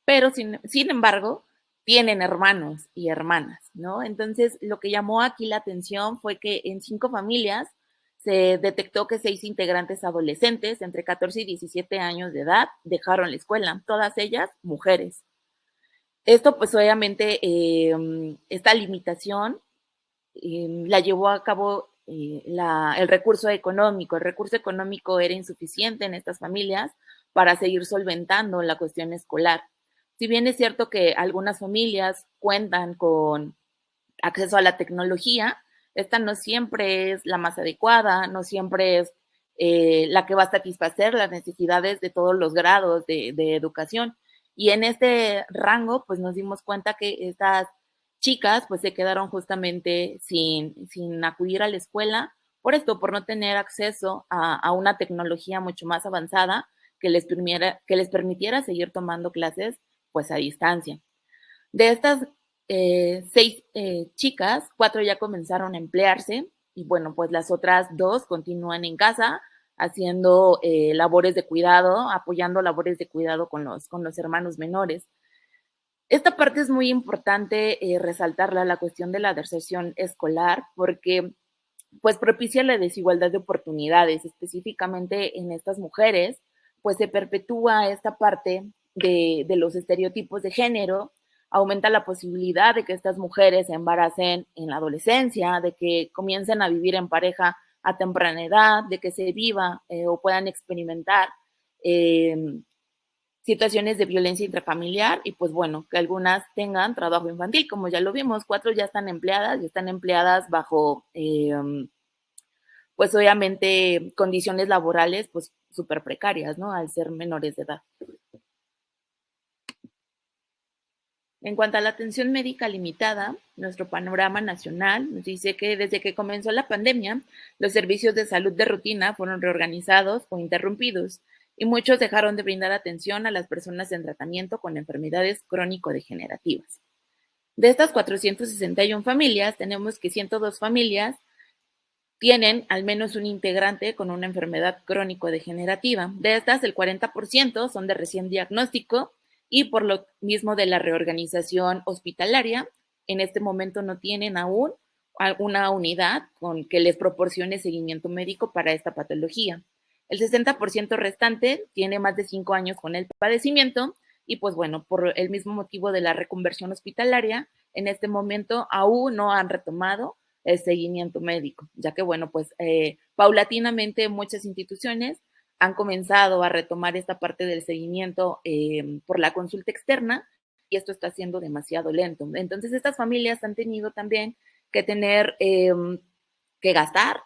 pero sin embargo, tienen hermanos y hermanas, ¿no? Entonces, lo que llamó aquí la atención fue que en 5 familias se detectó que 6 integrantes adolescentes entre 14 y 17 años de edad dejaron la escuela, todas ellas mujeres. Esto, pues obviamente, esta limitación la llevó a cabo el recurso económico. El recurso económico era insuficiente en estas familias para seguir solventando la cuestión escolar. Si bien es cierto que algunas familias cuentan con acceso a la tecnología, esta no siempre es la más adecuada, no siempre es la que va a satisfacer las necesidades de todos los grados de educación. Y en este rango, pues nos dimos cuenta que estas chicas pues se quedaron justamente sin acudir a la escuela, por esto, por no tener acceso a una tecnología mucho más avanzada que les permitiera seguir tomando clases pues a distancia. De estas 6 chicas, 4 ya comenzaron a emplearse y bueno, pues las otras 2 continúan en casa haciendo labores de cuidado, apoyando labores de cuidado con los hermanos menores. Esta parte es muy importante resaltarla, la cuestión de la deserción escolar, porque pues propicia la desigualdad de oportunidades, específicamente en estas mujeres, pues se perpetúa esta parte de los estereotipos de género, aumenta la posibilidad de que estas mujeres se embaracen en la adolescencia, de que comiencen a vivir en pareja a temprana edad, de que se viva o puedan experimentar situaciones de violencia intrafamiliar y pues bueno, que algunas tengan trabajo infantil, como ya lo vimos, 4 ya están empleadas y están empleadas bajo, pues obviamente, condiciones laborales pues súper precarias, ¿no? Al ser menores de edad. En cuanto a la atención médica limitada, nuestro panorama nacional nos dice que desde que comenzó la pandemia, los servicios de salud de rutina fueron reorganizados o interrumpidos y muchos dejaron de brindar atención a las personas en tratamiento con enfermedades crónico-degenerativas. De estas 461 familias, tenemos que 102 familias tienen al menos un integrante con una enfermedad crónico-degenerativa. De estas, el 40% son de recién diagnóstico y por lo mismo de la reorganización hospitalaria, en este momento no tienen aún una unidad con que les proporcione seguimiento médico para esta patología. El 60% restante tiene más de 5 años con el padecimiento y pues bueno, por el mismo motivo de la reconversión hospitalaria, en este momento aún no han retomado el seguimiento médico, ya que bueno, pues paulatinamente muchas instituciones han comenzado a retomar esta parte del seguimiento por la consulta externa y esto está siendo demasiado lento. Entonces estas familias han tenido también que tener que gastar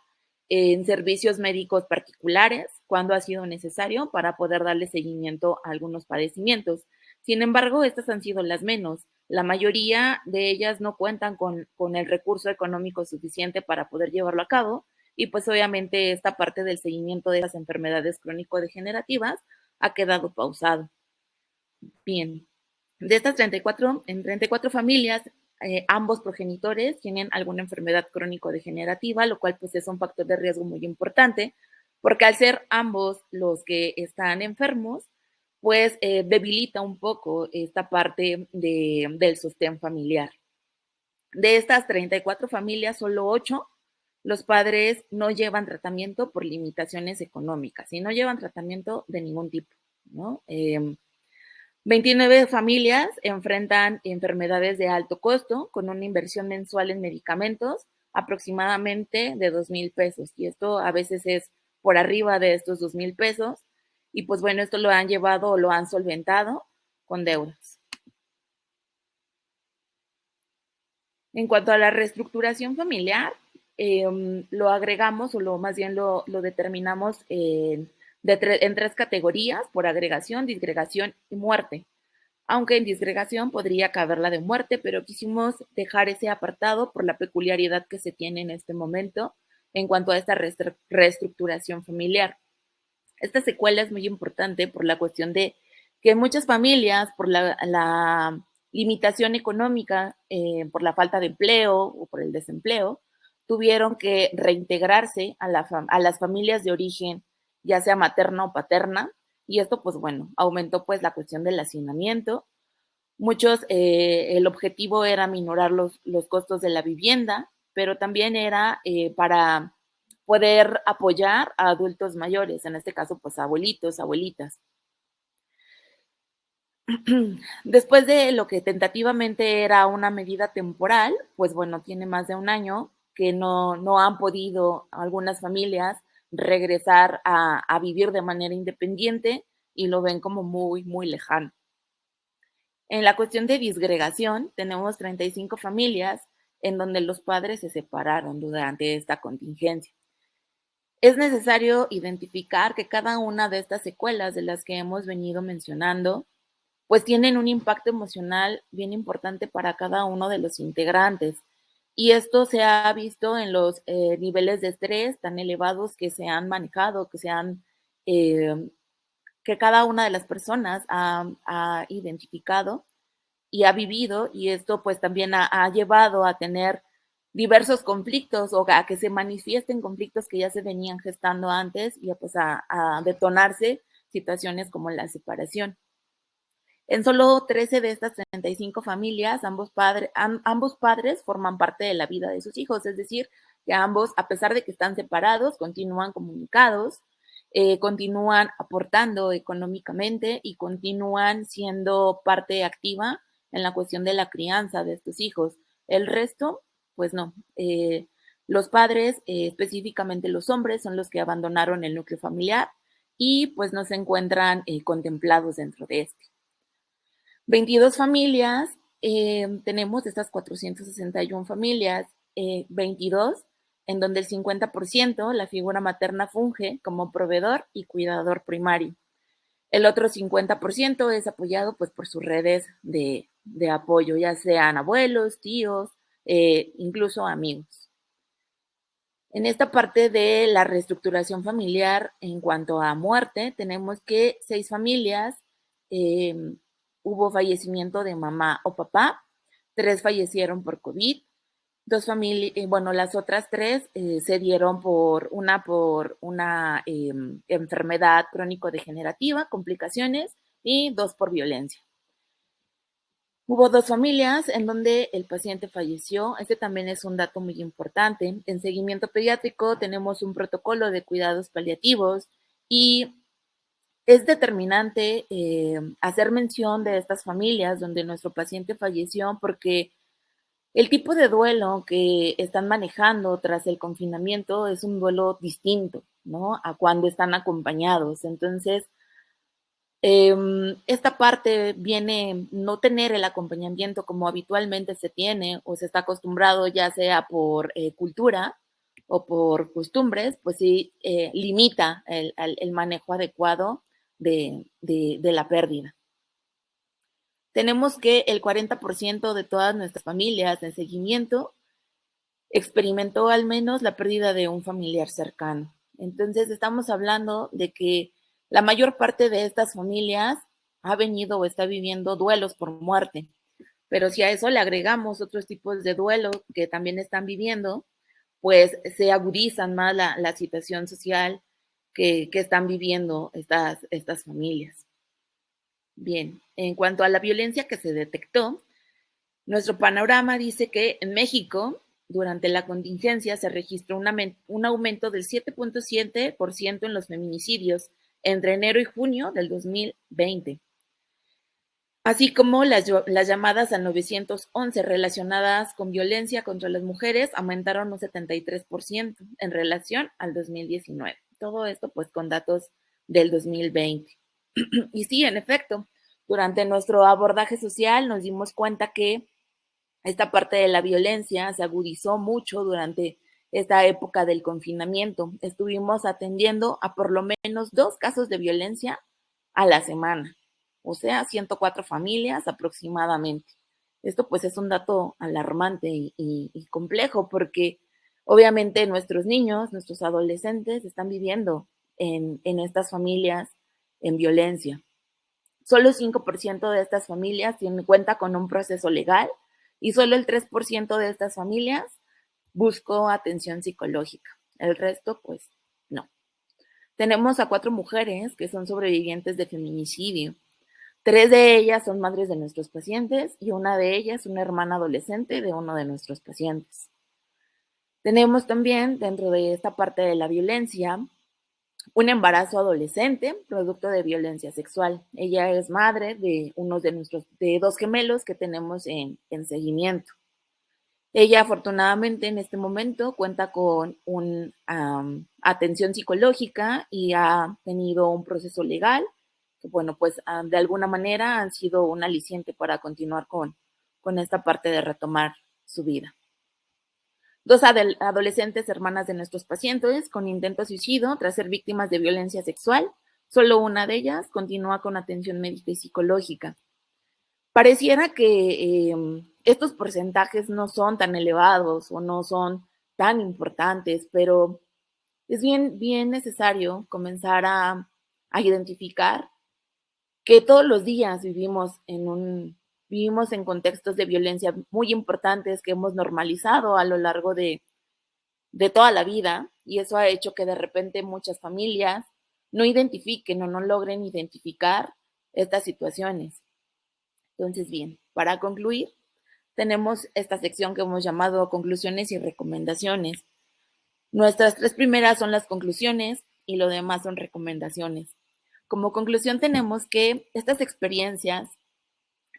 en servicios médicos particulares cuando ha sido necesario para poder darle seguimiento a algunos padecimientos. Sin embargo, estas han sido las menos. La mayoría de ellas no cuentan con el recurso económico suficiente para poder llevarlo a cabo y pues obviamente esta parte del seguimiento de las enfermedades crónico-degenerativas ha quedado pausado. Bien, de estas 34 familias, ambos progenitores tienen alguna enfermedad crónico-degenerativa, lo cual pues es un factor de riesgo muy importante, porque al ser ambos los que están enfermos, pues debilita un poco esta parte del sostén familiar. De estas 34 familias, solo 8 los padres no llevan tratamiento por limitaciones económicas y no llevan tratamiento de ningún tipo, ¿no? 29 familias enfrentan enfermedades de alto costo con una inversión mensual en medicamentos aproximadamente de 2,000 pesos y esto a veces es por arriba de estos 2,000 pesos y pues bueno, esto lo han llevado o lo han solventado con deudas. En cuanto a la reestructuración familiar, lo agregamos o más bien lo determinamos en 3 categorías, por agregación, disgregación y muerte. Aunque en disgregación podría caber la de muerte, pero quisimos dejar ese apartado por la peculiaridad que se tiene en este momento en cuanto a esta reestructuración familiar. Esta secuela es muy importante por la cuestión de que muchas familias, por la limitación económica, por la falta de empleo o por el desempleo, tuvieron que reintegrarse a las familias de origen, ya sea materna o paterna, y esto, pues bueno, aumentó pues la cuestión del hacinamiento. Muchos, el objetivo era minorar los costos de la vivienda, pero también era para poder apoyar a adultos mayores, en este caso, pues abuelitos, abuelitas. Después de lo que tentativamente era una medida temporal, pues bueno, tiene más de un año que no han podido algunas familias regresar a vivir de manera independiente y lo ven como muy, muy lejano. En la cuestión de disgregación, tenemos 35 familias en donde los padres se separaron durante esta contingencia. Es necesario identificar que cada una de estas secuelas de las que hemos venido mencionando, pues tienen un impacto emocional bien importante para cada uno de los integrantes. Y esto se ha visto en los niveles de estrés tan elevados que se han manejado, que cada una de las personas ha identificado y ha vivido, y esto pues también ha llevado a tener diversos conflictos o a que se manifiesten conflictos que ya se venían gestando antes y pues a detonarse situaciones como la separación. En solo 13 de estas 35 familias, ambos padres forman parte de la vida de sus hijos, es decir, que ambos, a pesar de que están separados, continúan comunicados, continúan aportando económicamente y continúan siendo parte activa en la cuestión de la crianza de estos hijos. El resto, pues no. Los padres, específicamente los hombres, son los que abandonaron el núcleo familiar y pues no se encuentran contemplados dentro de este. 22 familias, tenemos estas 461 familias, 22 en donde el 50% la figura materna funge como proveedor y cuidador primario. El otro 50% es apoyado pues por sus redes de apoyo, ya sean abuelos, tíos, incluso amigos. En esta parte de la reestructuración familiar en cuanto a muerte, tenemos que 6 familias hubo fallecimiento de mamá o papá, 3 fallecieron por COVID, 2 familias, las otras 3 se dieron por una enfermedad crónico-degenerativa, complicaciones, y 2 por violencia. Hubo 2 familias en donde el paciente falleció. Este también es un dato muy importante. En seguimiento pediátrico tenemos un protocolo de cuidados paliativos y es determinante hacer mención de estas familias donde nuestro paciente falleció porque el tipo de duelo que están manejando tras el confinamiento es un duelo distinto, ¿no? A cuando están acompañados. Entonces, esta parte viene no tener el acompañamiento como habitualmente se tiene o se está acostumbrado, ya sea por cultura o por costumbres, pues sí limita el manejo adecuado de la pérdida. Tenemos que el 40% de todas nuestras familias en seguimiento experimentó al menos la pérdida de un familiar cercano. Entonces, estamos hablando de que la mayor parte de estas familias ha venido o está viviendo duelos por muerte. Pero si a eso le agregamos otros tipos de duelo que también están viviendo, pues se agudizan más la situación social que están viviendo estas familias. Bien, en cuanto a la violencia que se detectó, nuestro panorama dice que en México, durante la contingencia, se registró un aumento del 7.7% en los feminicidios entre enero y junio del 2020, así como las llamadas al 911 relacionadas con violencia contra las mujeres aumentaron un 73% en relación al 2019. Todo esto pues con datos del 2020. Y sí, en efecto, durante nuestro abordaje social nos dimos cuenta que esta parte de la violencia se agudizó mucho durante esta época del confinamiento. Estuvimos atendiendo a por lo menos 2 casos de violencia a la semana, o sea, 104 familias aproximadamente. Esto pues es un dato alarmante y complejo porque obviamente nuestros niños, nuestros adolescentes están viviendo en estas familias en violencia. Solo 5% de estas familias tienen cuenta con un proceso legal y solo el 3% de estas familias buscó atención psicológica. El resto, pues, no. Tenemos a 4 mujeres que son sobrevivientes de feminicidio. 3 de ellas son madres de nuestros pacientes y una de ellas una hermana adolescente de uno de nuestros pacientes. Tenemos también, dentro de esta parte de la violencia, un embarazo adolescente, producto de violencia sexual. Ella es madre de de 2 gemelos que tenemos en seguimiento. Ella afortunadamente en este momento cuenta con una atención psicológica y ha tenido un proceso legal que, bueno, pues de alguna manera han sido un aliciente para continuar con esta parte de retomar su vida. 2 adolescentes hermanas de nuestros pacientes con intento suicidio tras ser víctimas de violencia sexual. Solo una de ellas continúa con atención médica y psicológica. Pareciera que estos porcentajes no son tan elevados o no son tan importantes, pero es bien necesario comenzar a identificar que todos los días vivimos en Vivimos en contextos de violencia muy importantes que hemos normalizado a lo largo de toda la vida, y eso ha hecho que de repente muchas familias no identifiquen o no logren identificar estas situaciones. Entonces, bien, para concluir, tenemos esta sección que hemos llamado conclusiones y recomendaciones. Nuestras tres primeras son las conclusiones y lo demás son recomendaciones. Como conclusión tenemos que estas experiencias,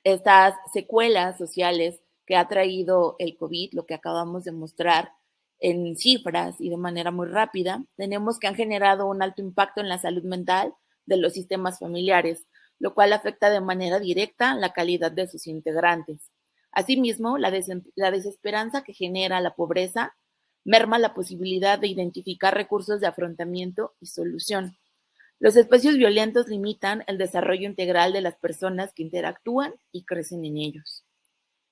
estas secuelas sociales que ha traído el COVID, lo que acabamos de mostrar en cifras y de manera muy rápida, tenemos que han generado un alto impacto en la salud mental de los sistemas familiares, lo cual afecta de manera directa la calidad de sus integrantes. Asimismo, la desesperanza que genera la pobreza merma la posibilidad de identificar recursos de afrontamiento y solución. Los espacios violentos limitan el desarrollo integral de las personas que interactúan y crecen en ellos.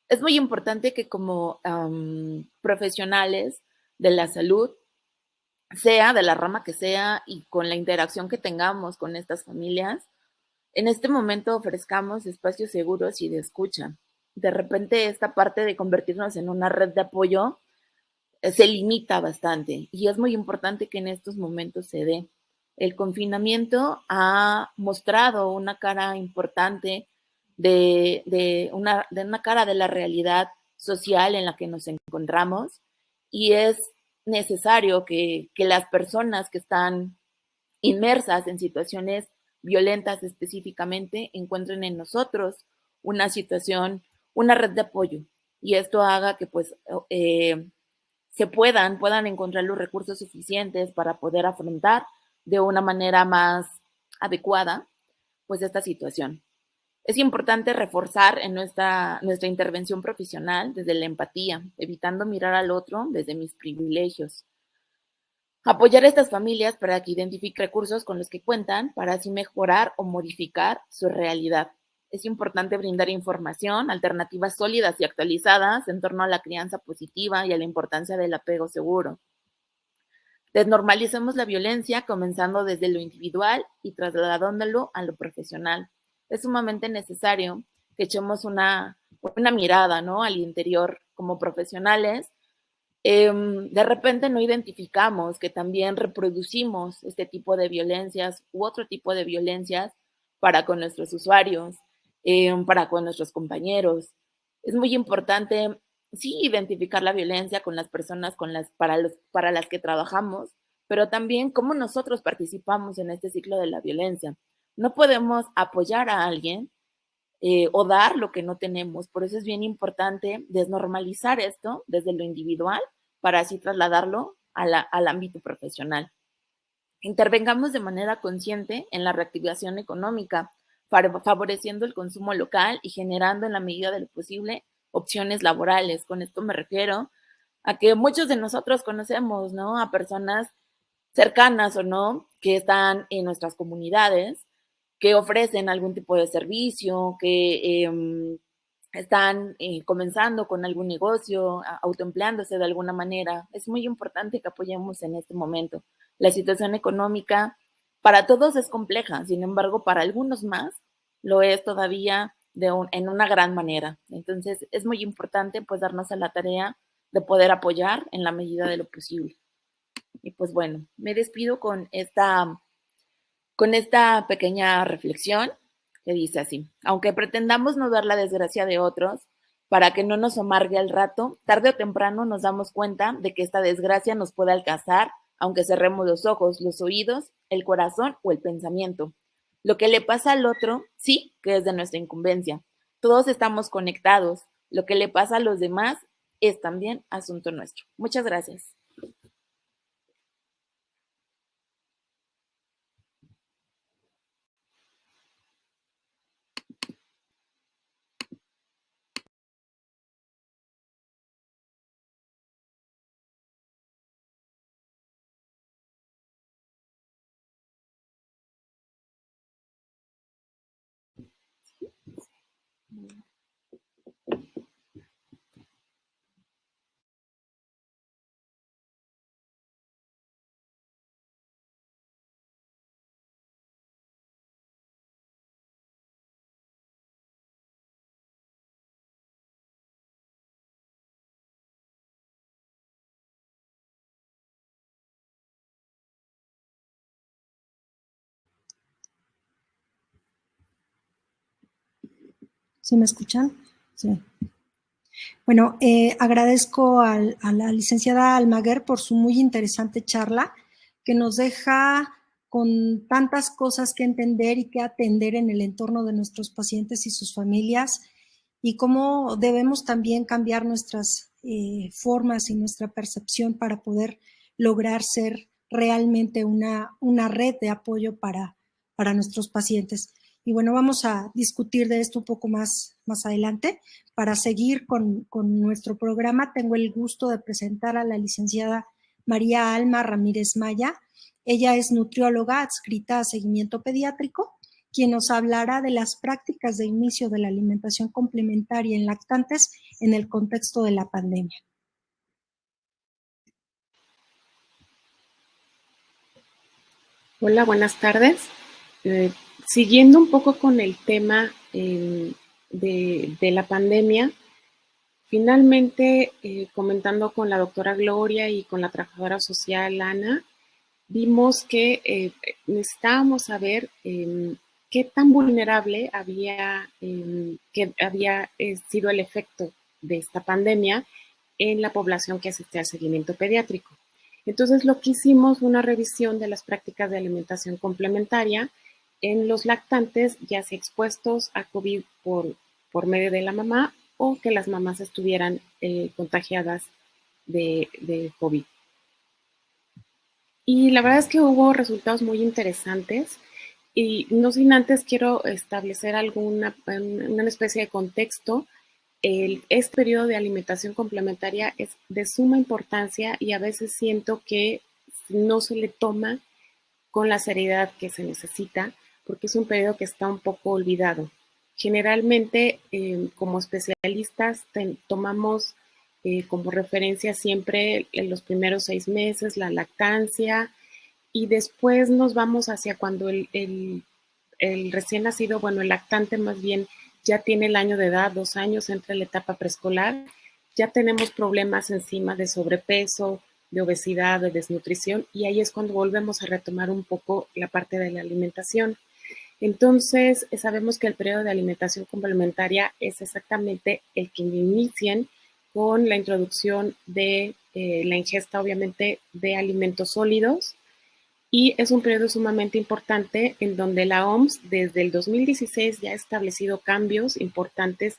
Es muy importante que como profesionales de la salud, sea de la rama que sea y con la interacción que tengamos con estas familias, en este momento ofrezcamos espacios seguros y de escucha. De repente esta parte de convertirnos en una red de apoyo se limita bastante y es muy importante que en estos momentos se dé. El confinamiento ha mostrado una cara importante de una cara de la realidad social en la que nos encontramos, y es necesario que las personas que están inmersas en situaciones violentas específicamente encuentren en nosotros una situación, una red de apoyo, y esto haga que pues puedan encontrar los recursos suficientes para poder afrontar de una manera más adecuada pues esta situación. Es importante reforzar en nuestra intervención profesional desde la empatía, evitando mirar al otro desde mis privilegios. Apoyar a estas familias para que identifiquen recursos con los que cuentan para así mejorar o modificar su realidad. Es importante brindar información, alternativas sólidas y actualizadas en torno a la crianza positiva y a la importancia del apego seguro. Desnormalicemos la violencia comenzando desde lo individual y trasladándolo a lo profesional. Es sumamente necesario que echemos una mirada, ¿no?, al interior como profesionales. De repente no identificamos que también reproducimos este tipo de violencias u otro tipo de violencias para con nuestros usuarios, para con nuestros compañeros. Es muy importante, sí, identificar la violencia con las personas para las que trabajamos, pero también cómo nosotros participamos en este ciclo de la violencia. No podemos apoyar a alguien o dar lo que no tenemos. Por eso es bien importante desnormalizar esto desde lo individual para así trasladarlo al ámbito profesional. Intervengamos de manera consciente en la reactivación económica, favoreciendo el consumo local y generando en la medida de lo posible opciones laborales. Con esto me refiero a que muchos de nosotros conocemos, ¿no?, a personas cercanas o no que están en nuestras comunidades, que ofrecen algún tipo de servicio, que están comenzando con algún negocio, autoempleándose de alguna manera. Es muy importante que apoyemos en este momento. La situación económica para todos es compleja, sin embargo, para algunos más lo es todavía en una gran manera. Entonces, es muy importante pues darnos a la tarea de poder apoyar en la medida de lo posible. Y pues bueno, me despido con esta pequeña reflexión que dice así: aunque pretendamos no ver la desgracia de otros para que no nos amargue el rato, tarde o temprano nos damos cuenta de que esta desgracia nos puede alcanzar, aunque cerremos los ojos, los oídos, el corazón o el pensamiento. Lo que le pasa al otro, sí, que es de nuestra incumbencia. Todos estamos conectados. Lo que le pasa a los demás es también asunto nuestro. Muchas gracias. ¿Sí me escuchan? Sí. Bueno, agradezco a la licenciada Almaguer por su muy interesante charla, que nos deja con tantas cosas que entender y que atender en el entorno de nuestros pacientes y sus familias, y cómo debemos también cambiar nuestras formas y nuestra percepción para poder lograr ser realmente una red de apoyo para nuestros pacientes. Y bueno, vamos a discutir de esto un poco más adelante. Para seguir con nuestro programa, tengo el gusto de presentar a la licenciada María Alma Ramírez Maya. Ella es nutrióloga adscrita a Seguimiento Pediátrico, quien nos hablará de las prácticas de inicio de la alimentación complementaria en lactantes en el contexto de la pandemia. Hola, buenas tardes. Siguiendo un poco con el tema de la pandemia, finalmente comentando con la doctora Gloria y con la trabajadora social Ana, vimos que necesitábamos saber qué tan vulnerable había sido el efecto de esta pandemia en la población que asiste al seguimiento pediátrico. Entonces, lo que hicimos fue una revisión de las prácticas de alimentación complementaria en los lactantes, ya sea expuestos a COVID por medio de la mamá o que las mamás estuvieran contagiadas de COVID. Y la verdad es que hubo resultados muy interesantes y no sin antes quiero establecer una especie de contexto. Este periodo de alimentación complementaria es de suma importancia y a veces siento que no se le toma con la seriedad que se necesita porque es un periodo que está un poco olvidado. Generalmente, como especialistas, tomamos como referencia siempre en los primeros 6 meses la lactancia y después nos vamos hacia cuando el recién nacido, bueno, el lactante más bien ya tiene el año de edad, 2 años, entra en la etapa preescolar, ya tenemos problemas encima de sobrepeso, de obesidad, de desnutrición, y ahí es cuando volvemos a retomar un poco la parte de la alimentación. Entonces, sabemos que el periodo de alimentación complementaria es exactamente el que inician con la introducción de la ingesta, obviamente, de alimentos sólidos, y es un periodo sumamente importante en donde la OMS desde el 2016 ya ha establecido cambios importantes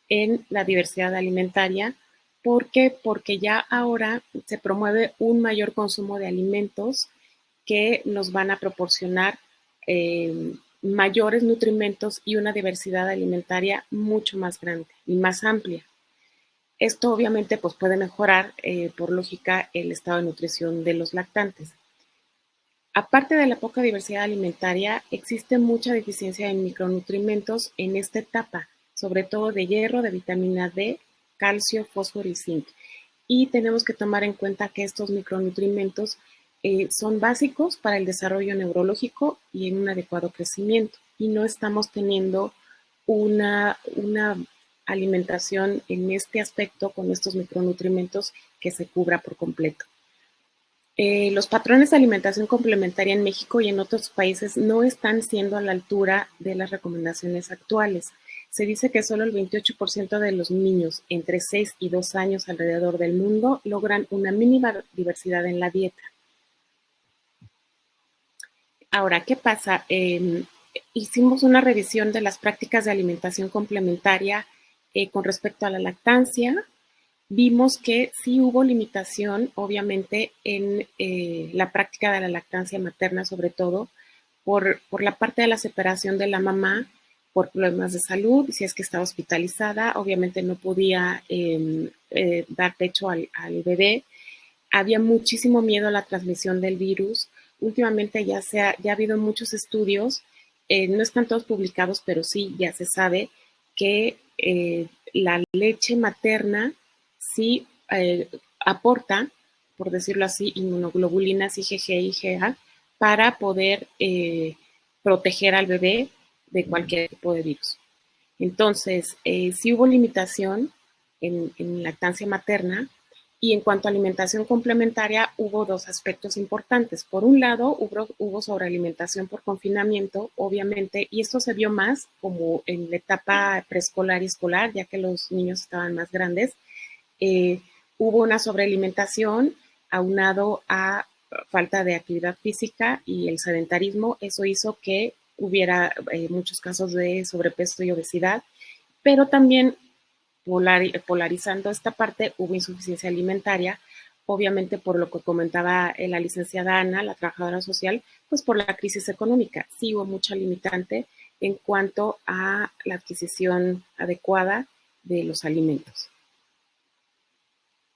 en la diversidad alimentaria. ¿Por qué? Porque ya ahora se promueve un mayor consumo de alimentos que nos van a proporcionar mayores nutrimentos y una diversidad alimentaria mucho más grande y más amplia. Esto obviamente pues, puede mejorar, por lógica, el estado de nutrición de los lactantes. Aparte de la poca diversidad alimentaria, existe mucha deficiencia en micronutrimentos en esta etapa, sobre todo de hierro, de vitamina D, calcio, fósforo y zinc. Y tenemos que tomar en cuenta que estos micronutrimentos son básicos para el desarrollo neurológico y en un adecuado crecimiento. Y no estamos teniendo una alimentación en este aspecto con estos micronutrimentos que se cubra por completo. Los patrones de alimentación complementaria en México y en otros países no están siendo a la altura de las recomendaciones actuales. Se dice que solo el 28% de los niños entre 6 y 2 años alrededor del mundo logran una mínima diversidad en la dieta. Ahora, ¿qué pasa? Hicimos una revisión de las prácticas de alimentación complementaria con respecto a la lactancia. Vimos que sí hubo limitación, obviamente, en la práctica de la lactancia materna, sobre todo por la parte de la separación de la mamá, por problemas de salud, si es que estaba hospitalizada, obviamente no podía dar pecho al bebé. Había muchísimo miedo a la transmisión del virus. Últimamente ya ha habido muchos estudios, no están todos publicados, pero sí ya se sabe que la leche materna sí aporta, por decirlo así, inmunoglobulinas IgG y IgA para poder proteger al bebé de cualquier tipo de virus. Entonces, sí hubo limitación en lactancia materna Y en cuanto a alimentación complementaria, hubo dos aspectos importantes. Por un lado, hubo sobrealimentación por confinamiento, obviamente, y esto se vio más como en la etapa preescolar y escolar, ya que los niños estaban más grandes. Hubo una sobrealimentación aunado a falta de actividad física y el sedentarismo. Eso hizo que hubiera muchos casos de sobrepeso y obesidad, pero también polarizando esta parte, hubo insuficiencia alimentaria, obviamente por lo que comentaba la licenciada Ana, la trabajadora social, pues por la crisis económica. Sí hubo mucha limitante en cuanto a la adquisición adecuada de los alimentos.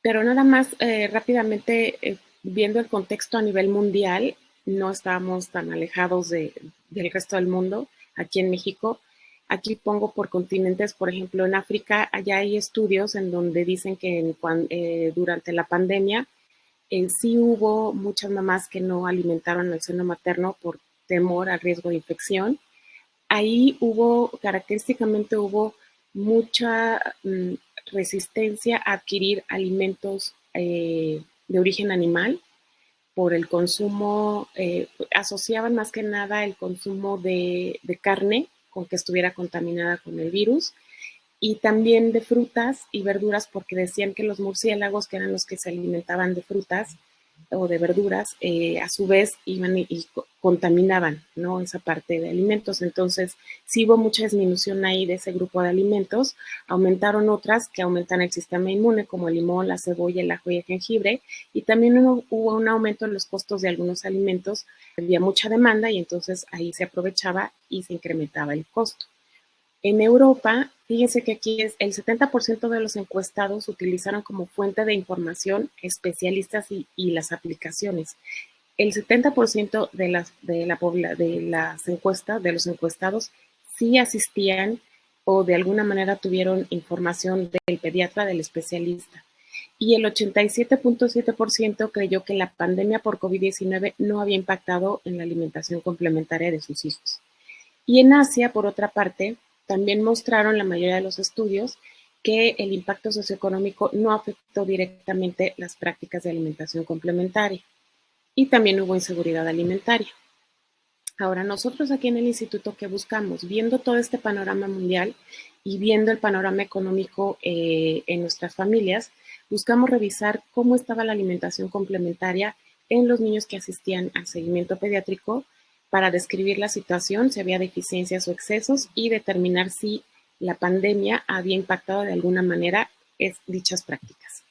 Pero nada más rápidamente, viendo el contexto a nivel mundial, no estábamos tan alejados del resto del mundo. Aquí en México, aquí pongo por continentes, por ejemplo, en África, allá hay estudios en donde dicen que durante la pandemia sí hubo muchas mamás que no alimentaron al seno materno por temor al riesgo de infección. Ahí característicamente hubo mucha resistencia a adquirir alimentos de origen animal por el consumo, asociaban más que nada el consumo de carne con que estuviera contaminada con el virus, y también de frutas y verduras, porque decían que los murciélagos, que eran los que se alimentaban de frutas o de verduras, a su vez iban y contaminaban, ¿no?, esa parte de alimentos. Entonces, sí hubo mucha disminución ahí de ese grupo de alimentos. Aumentaron otras que aumentan el sistema inmune, como el limón, la cebolla, el ajo y el jengibre, y también hubo un aumento en los costos de algunos alimentos. Había mucha demanda y entonces ahí se aprovechaba y se incrementaba el costo. En Europa, fíjense que aquí el 70% de los encuestados utilizaron como fuente de información especialistas y las aplicaciones. El 70% de las encuestas, de los encuestados, sí asistían o de alguna manera tuvieron información del pediatra, del especialista. Y el 87.7% creyó que la pandemia por COVID-19 no había impactado en la alimentación complementaria de sus hijos. Y en Asia, por otra parte, también mostraron la mayoría de los estudios que el impacto socioeconómico no afectó directamente las prácticas de alimentación complementaria. Y también hubo inseguridad alimentaria. Ahora, nosotros aquí en el instituto, ¿qué buscamos? Viendo todo este panorama mundial y viendo el panorama económico en nuestras familias, buscamos revisar cómo estaba la alimentación complementaria en los niños que asistían al seguimiento pediátrico, para describir la situación, si había deficiencias o excesos, y determinar si la pandemia había impactado de alguna manera dichas prácticas.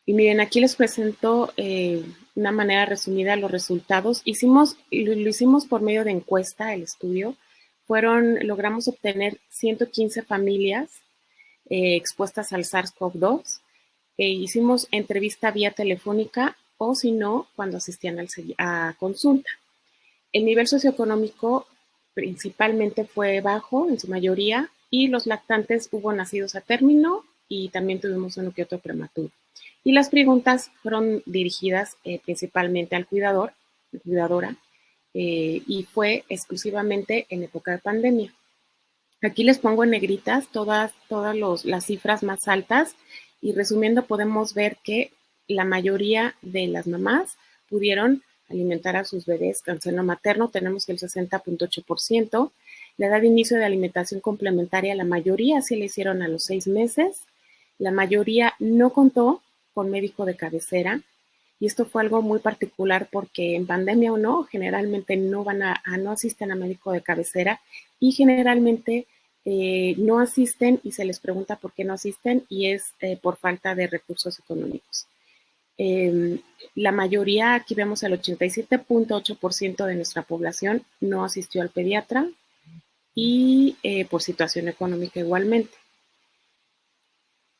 Y miren, aquí les presento una manera resumida los resultados. Lo hicimos por medio de encuesta, el estudio. Logramos obtener 115 familias expuestas al SARS-CoV-2. Hicimos entrevista vía telefónica o si no, cuando asistían a consulta. El nivel socioeconómico principalmente fue bajo en su mayoría, y los lactantes hubo nacidos a término y también tuvimos uno que otro prematuro. Y las preguntas fueron dirigidas principalmente al cuidador, cuidadora, y fue exclusivamente en época de pandemia. Aquí les pongo en negritas todas las cifras más altas, y resumiendo podemos ver que la mayoría de las mamás pudieron alimentar a sus bebés con seno materno. Tenemos el 60.8%. La edad de inicio de alimentación complementaria, la mayoría sí la hicieron a los 6 meses. La mayoría no contó con médico de cabecera. Y esto fue algo muy particular porque en pandemia o no, generalmente no asisten a médico de cabecera, y generalmente no asisten y se les pregunta por qué no asisten, y es por falta de recursos económicos. La mayoría, aquí vemos el 87.8% de nuestra población no asistió al pediatra, y por situación económica igualmente.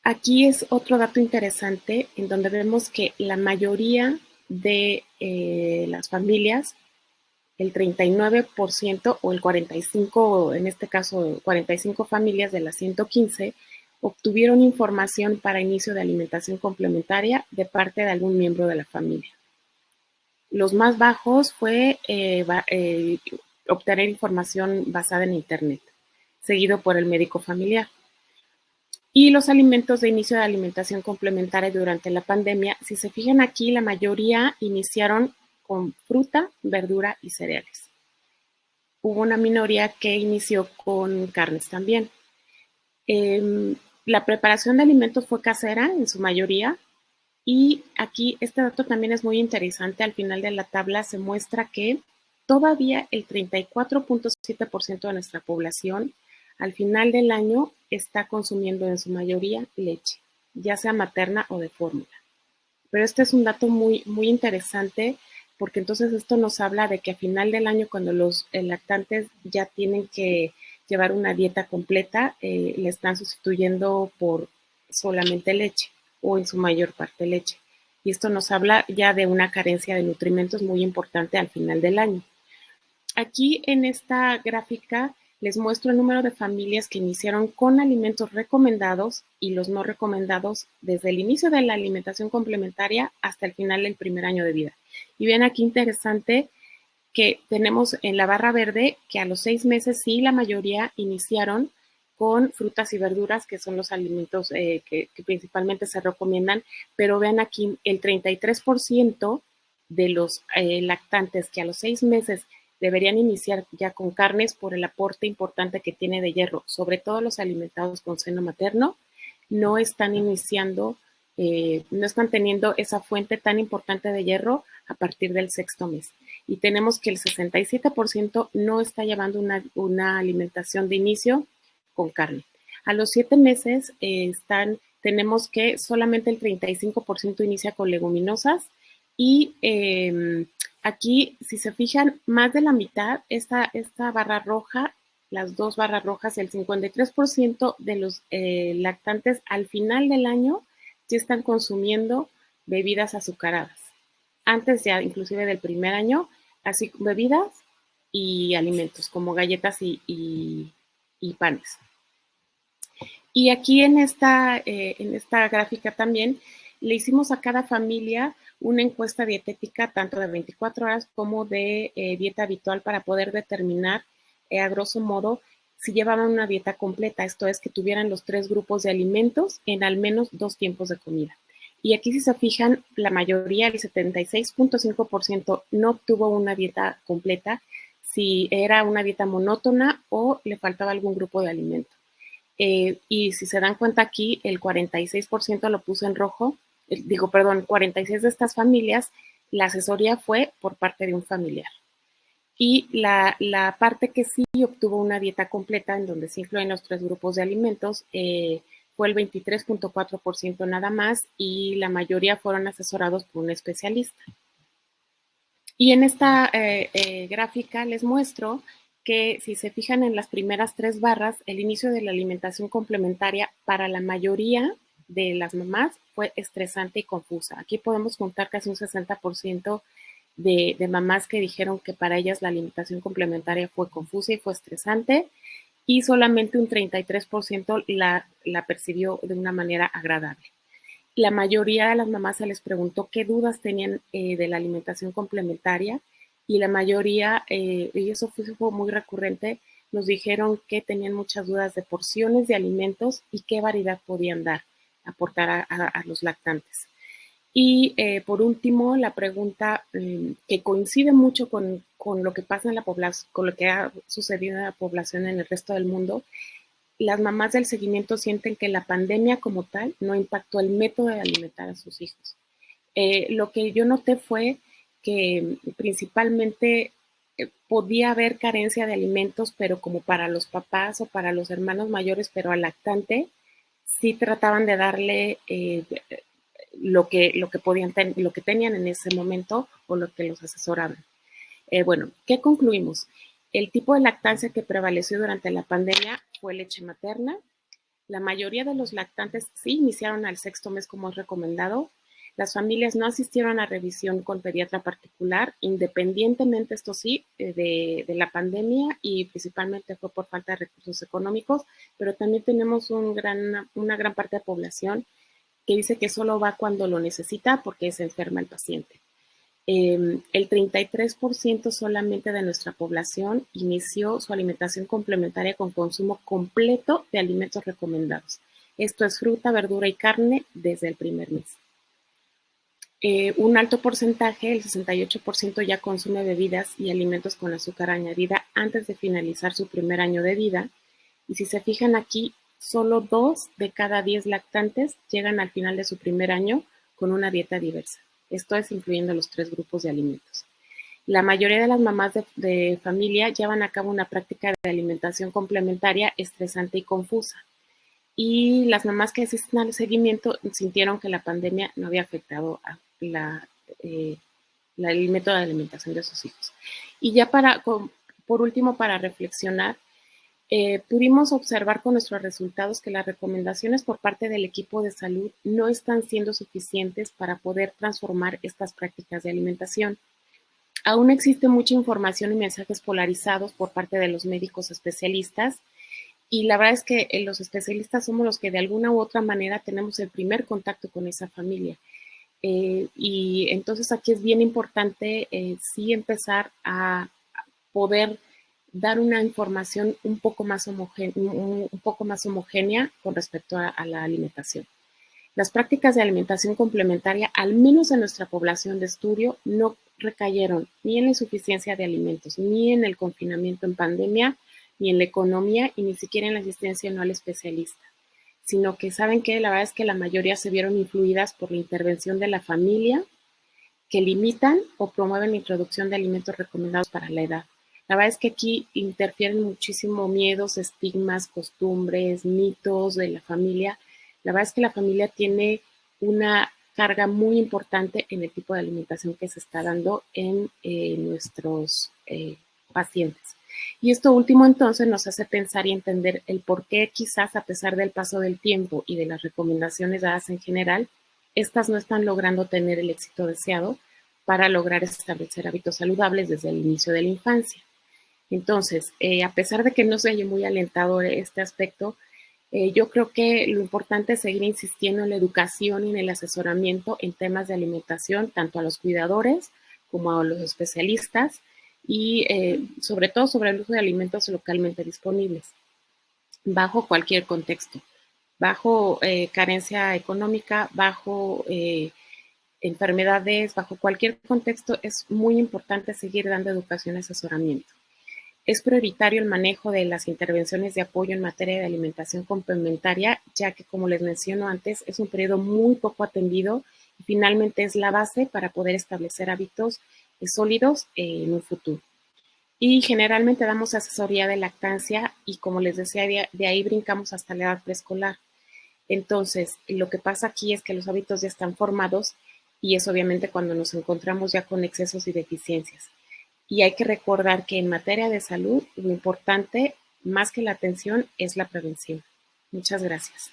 Aquí es otro dato interesante en donde vemos que la mayoría de las familias, el 39% o el 45, en este caso 45 familias de las 115, obtuvieron información para inicio de alimentación complementaria de parte de algún miembro de la familia. Los más bajos fue obtener información basada en Internet, seguido por el médico familiar. Y los alimentos de inicio de alimentación complementaria durante la pandemia, si se fijan aquí, la mayoría iniciaron con fruta, verdura y cereales. Hubo una minoría que inició con carnes también. La preparación de alimentos fue casera en su mayoría, y aquí este dato también es muy interesante. Al final de la tabla se muestra que todavía el 34.7% de nuestra población al final del año está consumiendo en su mayoría leche, ya sea materna o de fórmula. Pero este es un dato muy, muy interesante, porque entonces esto nos habla de que a final del año, cuando los lactantes ya tienen que llevar una dieta completa, le están sustituyendo por solamente leche, o en su mayor parte leche. Y esto nos habla ya de una carencia de nutrimentos muy importante al final del año. Aquí en esta gráfica les muestro el número de familias que iniciaron con alimentos recomendados y los no recomendados desde el inicio de la alimentación complementaria hasta el final del primer año de vida. Y ven aquí interesante que tenemos en la barra verde que a los 6 meses sí la mayoría iniciaron con frutas y verduras, que son los alimentos que principalmente se recomiendan, pero vean aquí el 33% de los lactantes que a los 6 meses deberían iniciar ya con carnes por el aporte importante que tiene de hierro, sobre todo los alimentados con seno materno, no están iniciando, no están teniendo esa fuente tan importante de hierro a partir del 6º mes. Y tenemos que el 67% no está llevando una alimentación de inicio con carne. A los 7 meses tenemos que solamente el 35% inicia con leguminosas, y aquí, si se fijan, más de la mitad, esta barra roja, las dos barras rojas, el 53% de los lactantes al final del año ya están consumiendo bebidas azucaradas. Antes ya, inclusive del primer año, así bebidas y alimentos como galletas y panes. Y aquí en esta gráfica también le hicimos a cada familia una encuesta dietética tanto de 24 horas como de dieta habitual para poder determinar a grosso modo si llevaban una dieta completa, esto es que tuvieran los 3 grupos de alimentos en al menos 2 tiempos de comida. Y aquí si se fijan, la mayoría, el 76.5%, no obtuvo una dieta completa, si era una dieta monótona o le faltaba algún grupo de alimento. Y si se dan cuenta aquí, el 46% lo puso en rojo, 46 de estas familias, la asesoría fue por parte de un familiar. Y la parte que sí obtuvo una dieta completa, en donde se incluyen los 3 grupos de alimentos, fue el 23.4% nada más, y la mayoría fueron asesorados por un especialista. Y en esta gráfica les muestro que si se fijan en las primeras 3 barras, el inicio de la alimentación complementaria para la mayoría de las mamás fue estresante y confusa. Aquí podemos contar casi un 60% de mamás que dijeron que para ellas la alimentación complementaria fue confusa y fue estresante, y solamente un 33% la percibió de una manera agradable. La mayoría de las mamás se les preguntó qué dudas tenían de la alimentación complementaria, y la mayoría, y eso fue muy recurrente, nos dijeron que tenían muchas dudas de porciones de alimentos y qué variedad podían aportar a los lactantes. Y por último, la pregunta que coincide mucho con lo que pasa en la población, con lo que ha sucedido en la población en el resto del mundo, las mamás del seguimiento sienten que la pandemia como tal no impactó el método de alimentar a sus hijos. Lo que yo noté fue que principalmente podía haber carencia de alimentos, pero como para los papás o para los hermanos mayores, pero al lactante sí trataban de darle lo que tenían en ese momento o lo que los asesoraban. Bueno, ¿qué concluimos? El tipo de lactancia que prevaleció durante la pandemia fue leche materna. La mayoría de los lactantes sí iniciaron al 6º mes como es recomendado. Las familias no asistieron a revisión con pediatra particular, independientemente, esto sí, de la pandemia, y principalmente fue por falta de recursos económicos, pero también tenemos una gran parte de población que dice que solo va cuando lo necesita porque se enferma el paciente. El 33% solamente de nuestra población inició su alimentación complementaria con consumo completo de alimentos recomendados. Esto es fruta, verdura y carne desde el primer mes. Un alto porcentaje, el 68%, ya consume bebidas y alimentos con azúcar añadida antes de finalizar su primer año de vida. Y si se fijan aquí, solo 2 de cada 10 lactantes llegan al final de su primer año con una dieta diversa. Esto es incluyendo los 3 grupos de alimentos. La mayoría de las mamás de familia llevan a cabo una práctica de alimentación complementaria estresante y confusa. Y las mamás que asisten al seguimiento sintieron que la pandemia no había afectado a el método de alimentación de sus hijos. Y ya por último, para reflexionar, pudimos observar con nuestros resultados que las recomendaciones por parte del equipo de salud no están siendo suficientes para poder transformar estas prácticas de alimentación. Aún existe mucha información y mensajes polarizados por parte de los médicos especialistas, y la verdad es que los especialistas somos los que de alguna u otra manera tenemos el primer contacto con esa familia. Y entonces aquí es bien importante sí empezar a poder dar una información un poco más homogénea con respecto a la alimentación. Las prácticas de alimentación complementaria, al menos en nuestra población de estudio, no recayeron ni en la insuficiencia de alimentos, ni en el confinamiento en pandemia, ni en la economía y ni siquiera en la asistencia no al especialista, sino que saben que la verdad es que la mayoría se vieron influidas por la intervención de la familia, que limitan o promueven la introducción de alimentos recomendados para la edad. La verdad es que aquí interfieren muchísimo miedos, estigmas, costumbres, mitos de la familia. La verdad es que la familia tiene una carga muy importante en el tipo de alimentación que se está dando en nuestros pacientes. Y esto último entonces nos hace pensar y entender el por qué quizás a pesar del paso del tiempo y de las recomendaciones dadas en general, estas no están logrando tener el éxito deseado para lograr establecer hábitos saludables desde el inicio de la infancia. Entonces, a pesar de que no se oye muy alentador este aspecto, yo creo que lo importante es seguir insistiendo en la educación y en el asesoramiento en temas de alimentación, tanto a los cuidadores como a los especialistas, y sobre todo sobre el uso de alimentos localmente disponibles, bajo cualquier contexto, bajo carencia económica, bajo enfermedades, bajo cualquier contexto. Es muy importante seguir dando educación y asesoramiento. Es prioritario el manejo de las intervenciones de apoyo en materia de alimentación complementaria, ya que, como les menciono antes, es un periodo muy poco atendido y finalmente es la base para poder establecer hábitos sólidos en un futuro. Y generalmente damos asesoría de lactancia y, como les decía, de ahí brincamos hasta la edad preescolar. Entonces, lo que pasa aquí es que los hábitos ya están formados y es obviamente cuando nos encontramos ya con excesos y deficiencias. Y hay que recordar que en materia de salud, lo importante, más que la atención, es la prevención. Muchas gracias.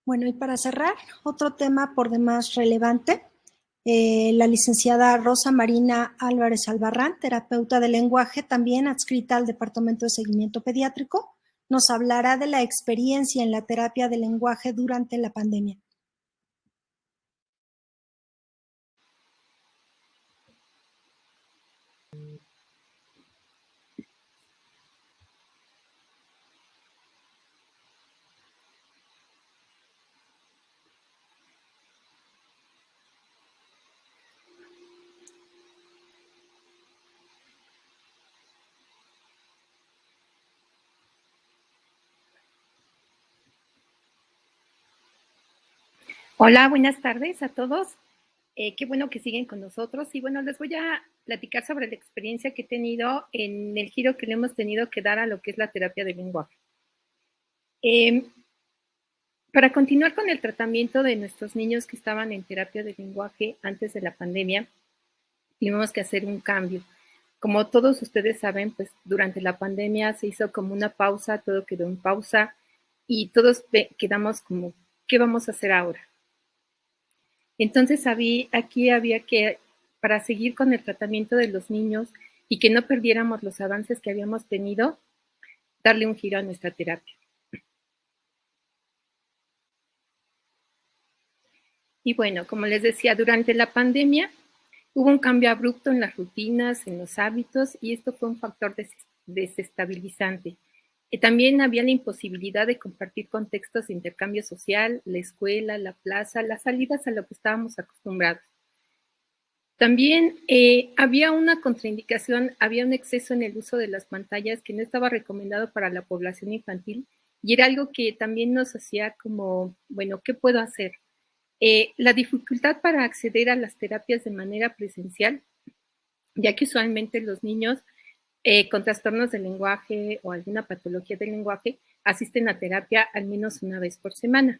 Bueno, y para cerrar, otro tema por demás relevante, la licenciada Rosa Marina Álvarez Albarrán, terapeuta de lenguaje, también adscrita al Departamento de Seguimiento Pediátrico, nos hablará de la experiencia en la terapia de lenguaje durante la pandemia. Hola, buenas tardes a todos. Qué bueno que siguen con nosotros. Y bueno, les voy a platicar sobre la experiencia que he tenido en el giro que le hemos tenido que dar a lo que es la terapia de lenguaje. Para continuar con el tratamiento de nuestros niños que estaban en terapia de lenguaje antes de la pandemia, tuvimos que hacer un cambio. Como todos ustedes saben, pues durante la pandemia se hizo como una pausa, todo quedó en pausa y todos quedamos como, ¿qué vamos a hacer ahora? Entonces aquí había que, para seguir con el tratamiento de los niños y que no perdiéramos los avances que habíamos tenido, darle un giro a nuestra terapia. Y bueno, como les decía, durante la pandemia hubo un cambio abrupto en las rutinas, en los hábitos, y esto fue un factor desestabilizante. También había la imposibilidad de compartir contextos de intercambio social, la escuela, la plaza, las salidas a lo que estábamos acostumbrados. También había una contraindicación, había un exceso en el uso de las pantallas que no estaba recomendado para la población infantil y era algo que también nos hacía como, bueno, ¿qué puedo hacer? La dificultad para acceder a las terapias de manera presencial, ya que usualmente los niños con trastornos del lenguaje o alguna patología del lenguaje asisten a terapia al menos una vez por semana.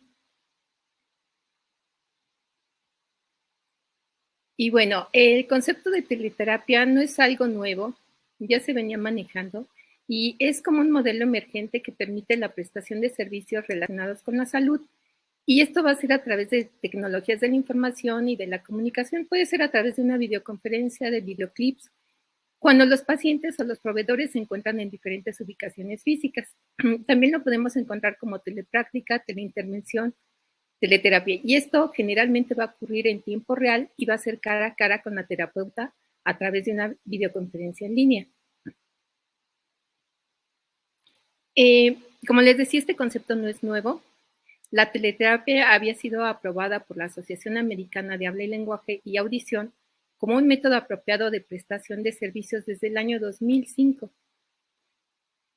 Y bueno, el concepto de teleterapia no es algo nuevo, ya se venía manejando y es como un modelo emergente que permite la prestación de servicios relacionados con la salud. Y esto va a ser a través de tecnologías de la información y de la comunicación. Puede ser a través de una videoconferencia, de videoclips, cuando los pacientes o los proveedores se encuentran en diferentes ubicaciones físicas. También lo podemos encontrar como telepráctica, teleintervención, teleterapia. Y esto generalmente va a ocurrir en tiempo real y va a ser cara a cara con la terapeuta a través de una videoconferencia en línea. Como les decía, este concepto no es nuevo. La teleterapia había sido aprobada por la Asociación Americana de Habla y Lenguaje y Audición como un método apropiado de prestación de servicios desde el año 2005.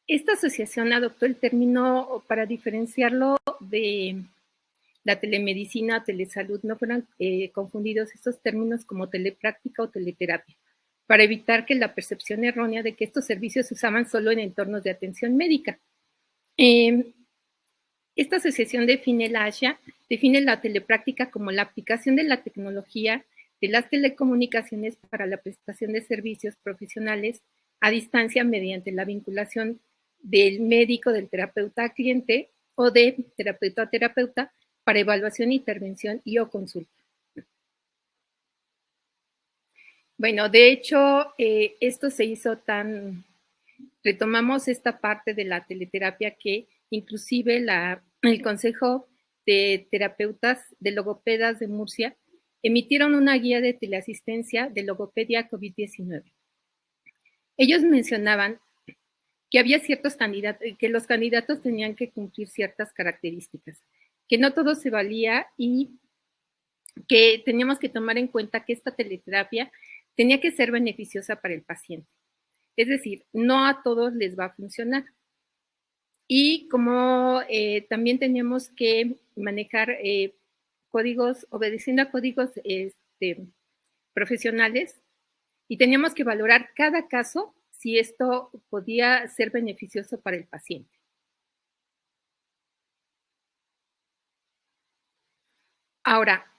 Esta asociación adoptó el término para diferenciarlo de la telemedicina o telesalud, no fueran confundidos estos términos como telepráctica o teleterapia, para evitar que la percepción errónea de que estos servicios se usaban solo en entornos de atención médica. Esta asociación define la telepráctica como la aplicación de la tecnología de las telecomunicaciones para la prestación de servicios profesionales a distancia mediante la vinculación del médico, del terapeuta a cliente o de terapeuta a terapeuta para evaluación, intervención y o consulta. Bueno, de hecho, esto se hizo retomamos esta parte de la teleterapia que inclusive el Consejo de Terapeutas de Logopedas de Murcia emitieron una guía de teleasistencia de logopedia COVID-19. Ellos mencionaban que había ciertos candidatos, que los candidatos tenían que cumplir ciertas características, que no todo se valía y que teníamos que tomar en cuenta que esta teleterapia tenía que ser beneficiosa para el paciente. Es decir, no a todos les va a funcionar. Y como también teníamos que manejar códigos, obedeciendo a códigos profesionales, y teníamos que valorar cada caso si esto podía ser beneficioso para el paciente. Ahora,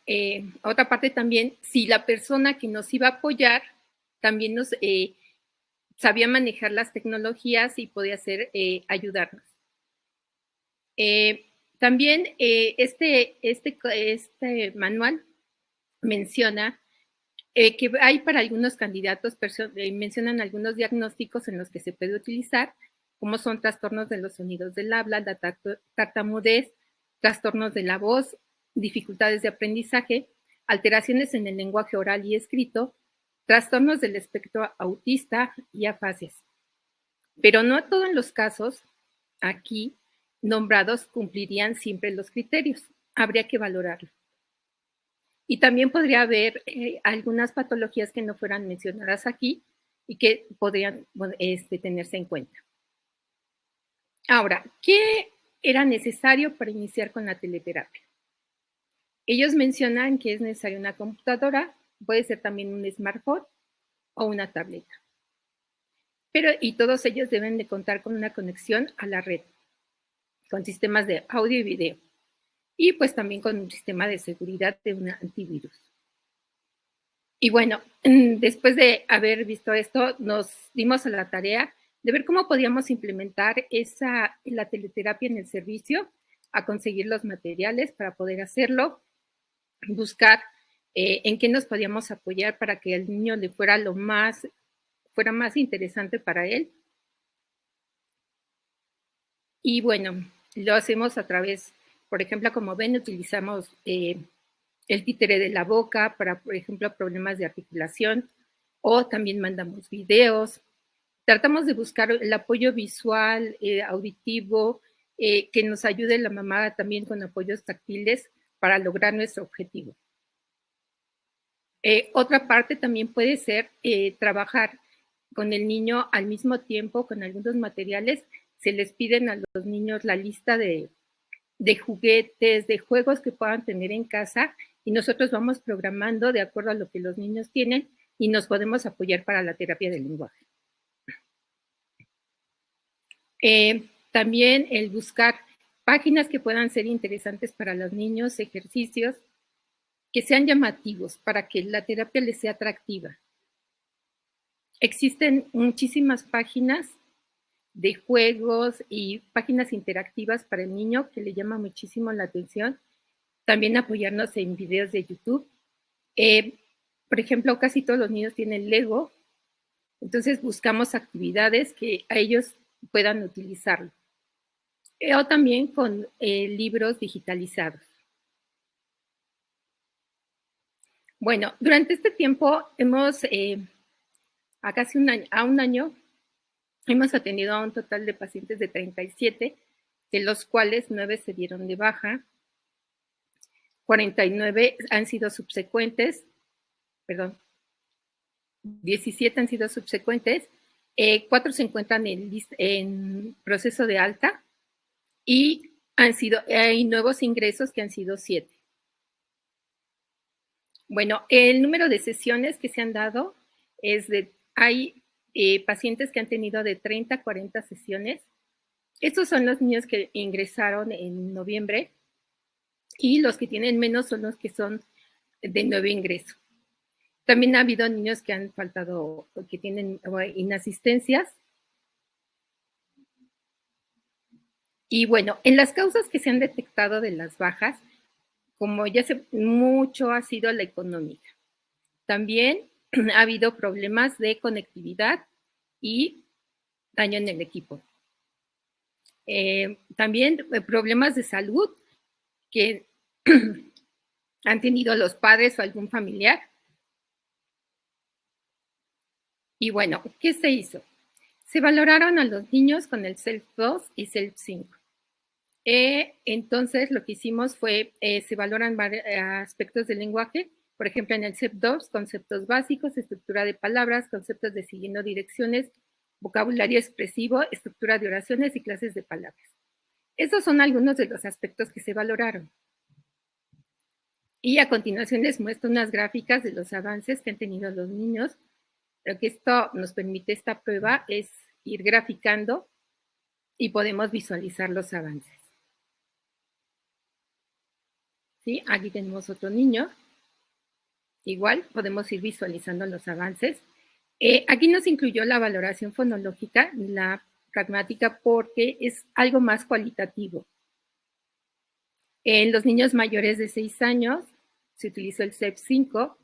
otra parte también, si la persona que nos iba a apoyar también nos sabía manejar las tecnologías y podía ayudarnos. También este manual menciona que hay para algunos candidatos, mencionan algunos diagnósticos en los que se puede utilizar, como son trastornos de los sonidos del habla, la tartamudez, trastornos de la voz, dificultades de aprendizaje, alteraciones en el lenguaje oral y escrito, trastornos del espectro autista y afasias. Pero no todos los casos aquí nombrados cumplirían siempre los criterios. Habría que valorarlo. Y también podría haber algunas patologías que no fueran mencionadas aquí y que podrían tenerse en cuenta. Ahora, ¿qué era necesario para iniciar con la teleterapia? Ellos mencionan que es necesaria una computadora, puede ser también un smartphone o una tableta. Y todos ellos deben de contar con una conexión a la red, con sistemas de audio y video. y pues también con un sistema de seguridad de un antivirus. Y bueno, después de haber visto esto, nos dimos a la tarea de ver cómo podíamos implementar la teleterapia en el servicio, a conseguir los materiales para poder hacerlo, buscar en qué nos podíamos apoyar para que al niño le fuera más interesante para él. Y bueno, lo hacemos a través, por ejemplo, como ven, utilizamos el títere de la boca para, por ejemplo, problemas de articulación, o también mandamos videos. Tratamos de buscar el apoyo visual, auditivo, que nos ayude la mamá también con apoyos táctiles para lograr nuestro objetivo. Otra parte también puede ser trabajar con el niño al mismo tiempo con algunos materiales. Se les piden a los niños la lista de juguetes, de juegos que puedan tener en casa, y nosotros vamos programando de acuerdo a lo que los niños tienen y nos podemos apoyar para la terapia del lenguaje. También el buscar páginas que puedan ser interesantes para los niños, ejercicios que sean llamativos para que la terapia les sea atractiva. Existen muchísimas páginas de juegos y páginas interactivas para el niño que le llama muchísimo la atención. También apoyarnos en videos de YouTube. Por ejemplo, casi todos los niños tienen Lego, entonces buscamos actividades que a ellos puedan utilizarlo. O también con libros digitalizados. Bueno, durante este tiempo hemos, a casi un año, hemos atendido a un total de pacientes de 37, de los cuales 9 se dieron de baja, 49 han sido subsecuentes, 17 han sido subsecuentes, 4 se encuentran en proceso de alta y hay nuevos ingresos que han sido 7. Bueno, el número de sesiones que se han dado hay pacientes que han tenido de 30 a 40 sesiones. Estos son los niños que ingresaron en noviembre y los que tienen menos son los que son de nuevo ingreso. También ha habido niños que han faltado, que tienen inasistencias. Y bueno, en las causas que se han detectado de las bajas, como ya mucho ha sido la económica. También ha habido problemas de conectividad y daño en el equipo. También problemas de salud que han tenido los padres o algún familiar. Y bueno, ¿qué se hizo? Se valoraron a los niños con el SELF-2 y SELF-5. Entonces, lo que hicimos fue, se valoran varios aspectos del lenguaje, por ejemplo, en el SELF-2, conceptos básicos, estructura de palabras, conceptos de siguiendo direcciones, vocabulario expresivo, estructura de oraciones y clases de palabras. Esos son algunos de los aspectos que se valoraron. Y a continuación les muestro unas gráficas de los avances que han tenido los niños. Lo que esto nos permite, esta prueba, es ir graficando y podemos visualizar los avances. ¿Sí? Aquí tenemos otro niño. Igual podemos ir visualizando los avances. Aquí nos incluyó la valoración fonológica, la pragmática, porque es algo más cualitativo. En los niños mayores de 6 años se utilizó el SELF-5.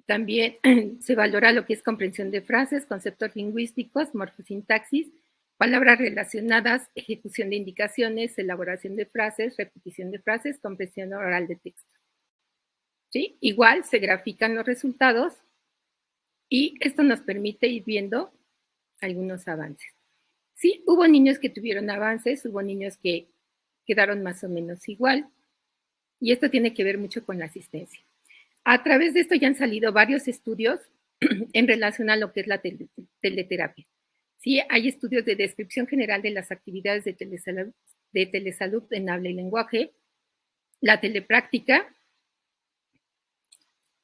También se valora lo que es comprensión de frases, conceptos lingüísticos, morfosintaxis, palabras relacionadas, ejecución de indicaciones, elaboración de frases, repetición de frases, comprensión oral de texto. ¿Sí? Igual se grafican los resultados y esto nos permite ir viendo algunos avances. Sí, hubo niños que tuvieron avances, hubo niños que quedaron más o menos igual y esto tiene que ver mucho con la asistencia. A través de esto ya han salido varios estudios en relación a lo que es la teleterapia. Sí, hay estudios de descripción general de las actividades de telesalud en habla y lenguaje, la telepráctica,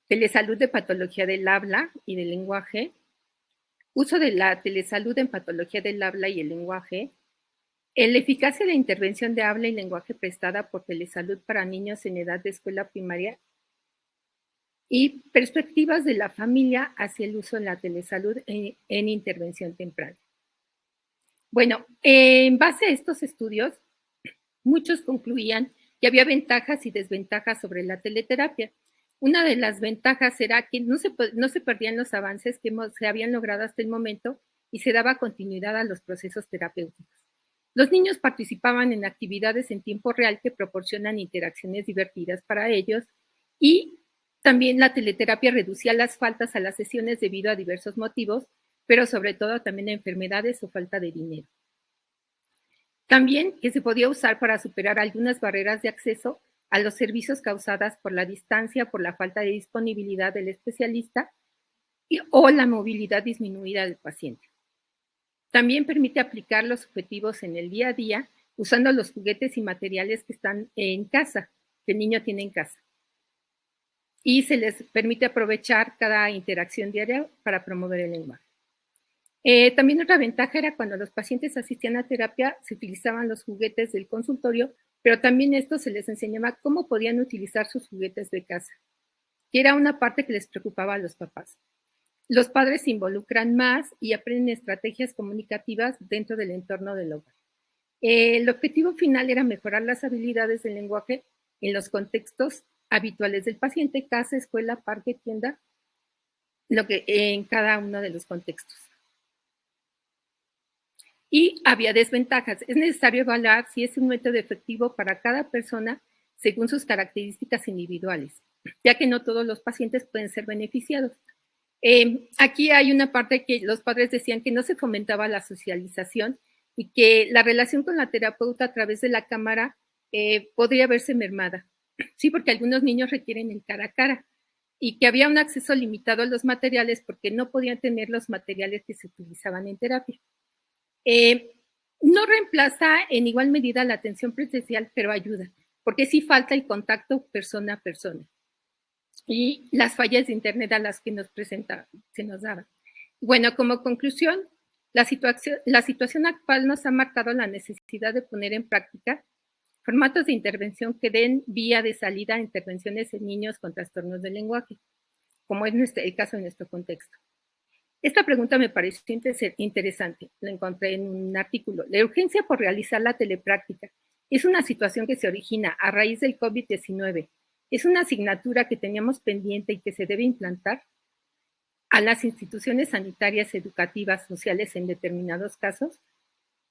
telesalud de patología del habla y del lenguaje, uso de la telesalud en patología del habla y el lenguaje, La eficacia de la intervención de habla y lenguaje prestada por Telesalud para niños en edad de escuela primaria y perspectivas de la familia hacia el uso de la telesalud en intervención temprana. Bueno, en base a estos estudios, muchos concluían que había ventajas y desventajas sobre la teleterapia. Una de las ventajas era que no se perdían los avances que se habían logrado hasta el momento y se daba continuidad a los procesos terapéuticos. Los niños participaban en actividades en tiempo real que proporcionan interacciones divertidas para ellos y también la teleterapia reducía las faltas a las sesiones debido a diversos motivos, pero sobre todo también a enfermedades o falta de dinero. También que se podía usar para superar algunas barreras de acceso a los servicios causadas por la distancia, por la falta de disponibilidad del especialista o la movilidad disminuida del paciente. También permite aplicar los objetivos en el día a día usando los juguetes y materiales que están en casa, que el niño tiene en casa. Y se les permite aprovechar cada interacción diaria para promover el lenguaje. También otra ventaja era cuando los pacientes asistían a terapia, se utilizaban los juguetes del consultorio, pero también esto se les enseñaba cómo podían utilizar sus juguetes de casa, que era una parte que les preocupaba a los papás. Los padres se involucran más y aprenden estrategias comunicativas dentro del entorno del hogar. El objetivo final era mejorar las habilidades del lenguaje en los contextos habituales del paciente, casa, escuela, parque, tienda, en cada uno de los contextos. Y había desventajas. Es necesario evaluar si es un método efectivo para cada persona según sus características individuales, ya que no todos los pacientes pueden ser beneficiados. Aquí hay una parte que los padres decían que no se fomentaba la socialización y que la relación con la terapeuta a través de la cámara podría verse mermada. Sí, porque algunos niños requieren el cara a cara y que había un acceso limitado a los materiales porque no podían tener los materiales que se utilizaban en terapia. No reemplaza en igual medida la atención presencial, pero ayuda, porque sí falta el contacto persona a persona y las fallas de internet a las que se nos daban. Bueno, como conclusión, la situación actual nos ha marcado la necesidad de poner en práctica formatos de intervención que den vía de salida a intervenciones en niños con trastornos del lenguaje, como es el caso en nuestro contexto. Esta pregunta me pareció interesante, la encontré en un artículo. La urgencia por realizar la telepráctica es una situación que se origina a raíz del COVID-19. Es una asignatura que teníamos pendiente y que se debe implantar a las instituciones sanitarias, educativas, sociales en determinados casos.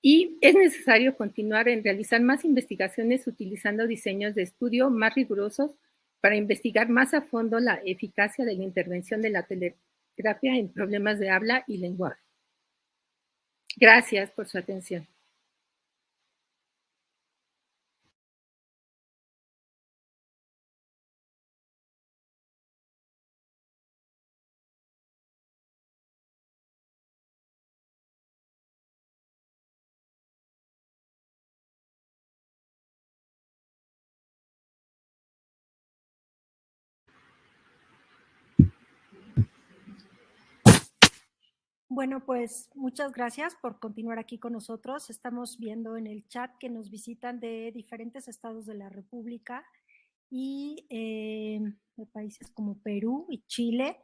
Y es necesario continuar en realizar más investigaciones utilizando diseños de estudio más rigurosos para investigar más a fondo la eficacia de la intervención de la teleterapia en problemas de habla y lenguaje. Gracias por su atención. Bueno, pues muchas gracias por continuar aquí con nosotros. Estamos viendo en el chat que nos visitan de diferentes estados de la República y de países como Perú y Chile.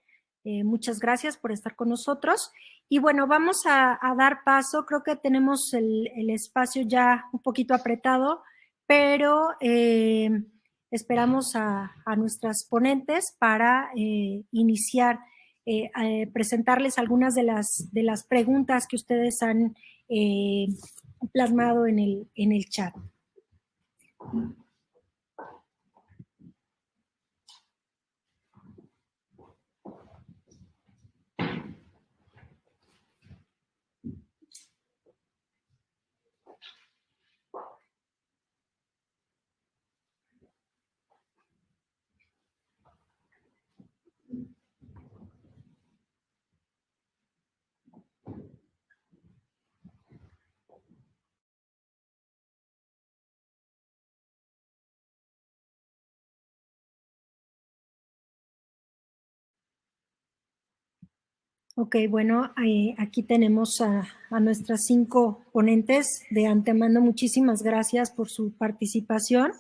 Muchas gracias por estar con nosotros. Y bueno, vamos a dar paso. Creo que tenemos el espacio ya un poquito apretado, pero esperamos a nuestras ponentes para iniciar. Presentarles algunas de las preguntas que ustedes han plasmado en el chat. Ok, bueno, aquí tenemos a nuestras 5 ponentes. De antemano, muchísimas gracias por su participación.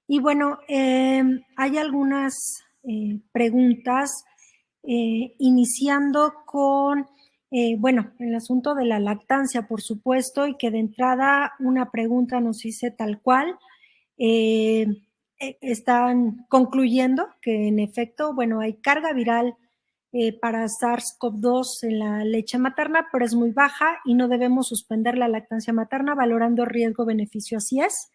Y bueno, hay algunas preguntas, iniciando con, bueno, el asunto de la lactancia, por supuesto, y que de entrada una pregunta nos dice tal cual. Están concluyendo que en efecto, bueno, hay carga viral para SARS-CoV-2 en la leche materna, pero es muy baja y no debemos suspender la lactancia materna valorando riesgo-beneficio. ¿Así es?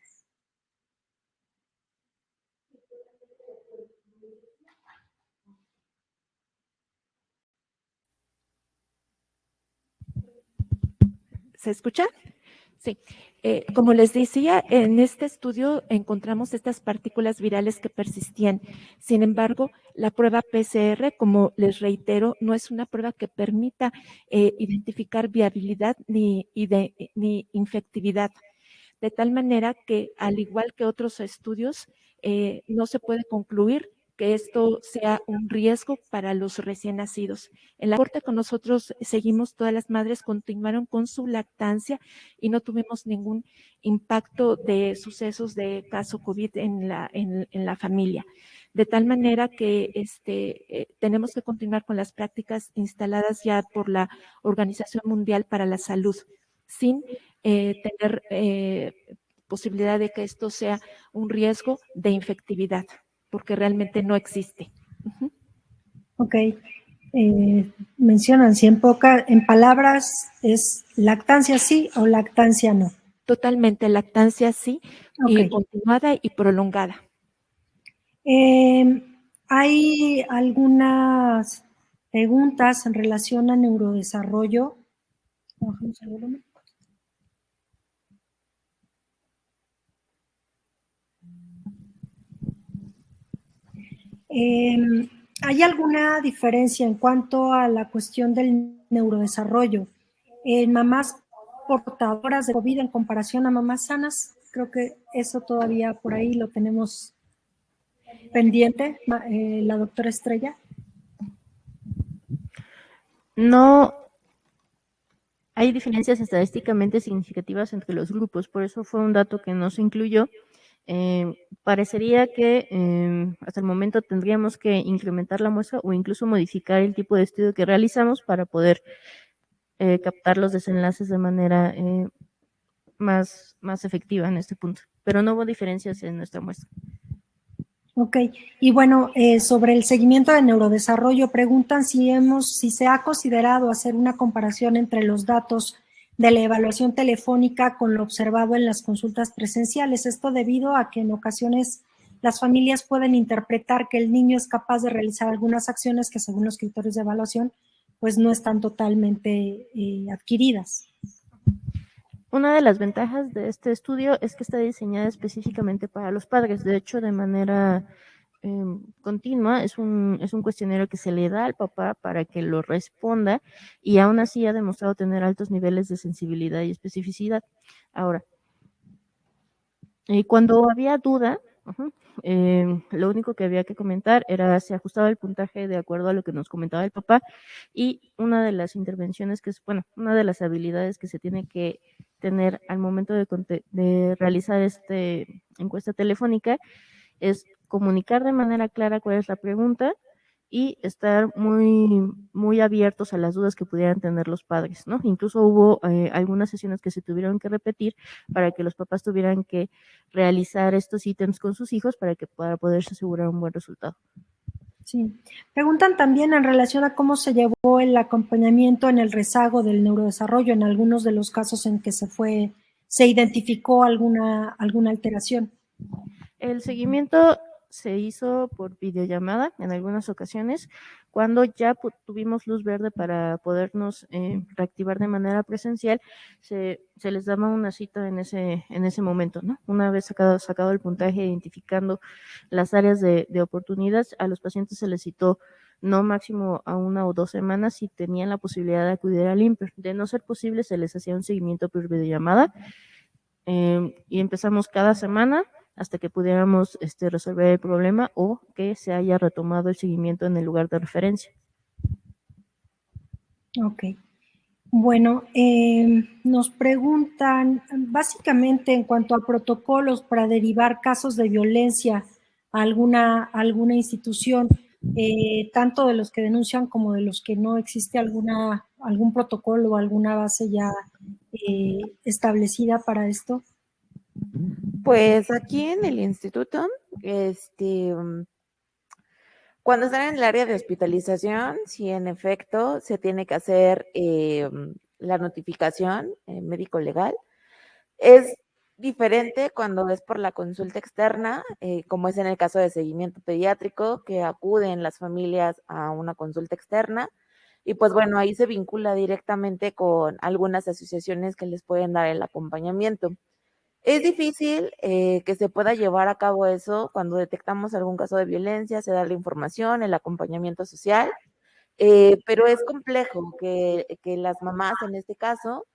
¿Se escucha? Sí. Como les decía, en este estudio encontramos estas partículas virales que persistían. Sin embargo, la prueba PCR, como les reitero, no es una prueba que permita identificar viabilidad ni infectividad. De tal manera que, al igual que otros estudios, no se puede concluir que esto sea un riesgo para los recién nacidos. En la corte con nosotros seguimos, todas las madres continuaron con su lactancia y no tuvimos ningún impacto de sucesos de caso COVID en la familia. De tal manera que tenemos que continuar con las prácticas instaladas ya por la Organización Mundial para la Salud, sin tener posibilidad de que esto sea un riesgo de infectividad, porque realmente no existe. Ok. Mencionan si en palabras es lactancia sí o lactancia no. Totalmente, lactancia sí, okay. Y continuada y prolongada. Hay algunas preguntas en relación a neurodesarrollo. ¿Hay alguna diferencia en cuanto a la cuestión del neurodesarrollo en mamás portadoras de COVID en comparación a mamás sanas? Creo que eso todavía por ahí lo tenemos pendiente, la doctora Estrella. No hay diferencias estadísticamente significativas entre los grupos, por eso fue un dato que no se incluyó. Parecería que hasta el momento tendríamos que incrementar la muestra o incluso modificar el tipo de estudio que realizamos para poder captar los desenlaces de manera más efectiva en este punto. Pero no hubo diferencias en nuestra muestra. Ok, y bueno, sobre el seguimiento de neurodesarrollo, preguntan si se ha considerado hacer una comparación entre los datos de la evaluación telefónica con lo observado en las consultas presenciales. Esto debido a que en ocasiones las familias pueden interpretar que el niño es capaz de realizar algunas acciones que según los criterios de evaluación pues no están totalmente adquiridas. Una de las ventajas de este estudio es que está diseñada específicamente para los padres. De hecho, de manera continua, es un cuestionario que se le da al papá para que lo responda y aún así ha demostrado tener altos niveles de sensibilidad y especificidad. Ahora, cuando había duda, lo único que había que comentar era si ajustaba el puntaje de acuerdo a lo que nos comentaba el papá, y una de las intervenciones una de las habilidades que se tiene que tener al momento de realizar encuesta telefónica es comunicar de manera clara cuál es la pregunta y estar muy abiertos a las dudas que pudieran tener los padres, ¿no? Incluso hubo algunas sesiones que se tuvieron que repetir para que los papás tuvieran que realizar estos ítems con sus hijos para poderse asegurar un buen resultado. Sí. Preguntan también en relación a cómo se llevó el acompañamiento en el rezago del neurodesarrollo en algunos de los casos en que se identificó alguna alteración. El seguimiento se hizo por videollamada en algunas ocasiones. Cuando ya tuvimos luz verde para podernos reactivar de manera presencial, se les daba una cita en ese momento, ¿no? Una vez sacado el puntaje, identificando las áreas de oportunidad, a los pacientes se les citó no máximo a 1 o 2 semanas si tenían la posibilidad de acudir al INPER. De no ser posible, se les hacía un seguimiento por videollamada y empezamos cada semana hasta que pudiéramos resolver el problema o que se haya retomado el seguimiento en el lugar de referencia. Ok. Bueno, nos preguntan básicamente en cuanto a protocolos para derivar casos de violencia a alguna institución, tanto de los que denuncian como de los que no existe algún protocolo o alguna base ya establecida para esto. Pues aquí en el instituto, cuando están en el área de hospitalización, sí, en efecto, se tiene que hacer la notificación médico-legal. Es diferente cuando es por la consulta externa, como es en el caso de seguimiento pediátrico, que acuden las familias a una consulta externa. Y pues bueno, ahí se vincula directamente con algunas asociaciones que les pueden dar el acompañamiento. Es difícil que se pueda llevar a cabo eso cuando detectamos algún caso de violencia, se da la información, el acompañamiento social, pero es complejo que las mamás en este caso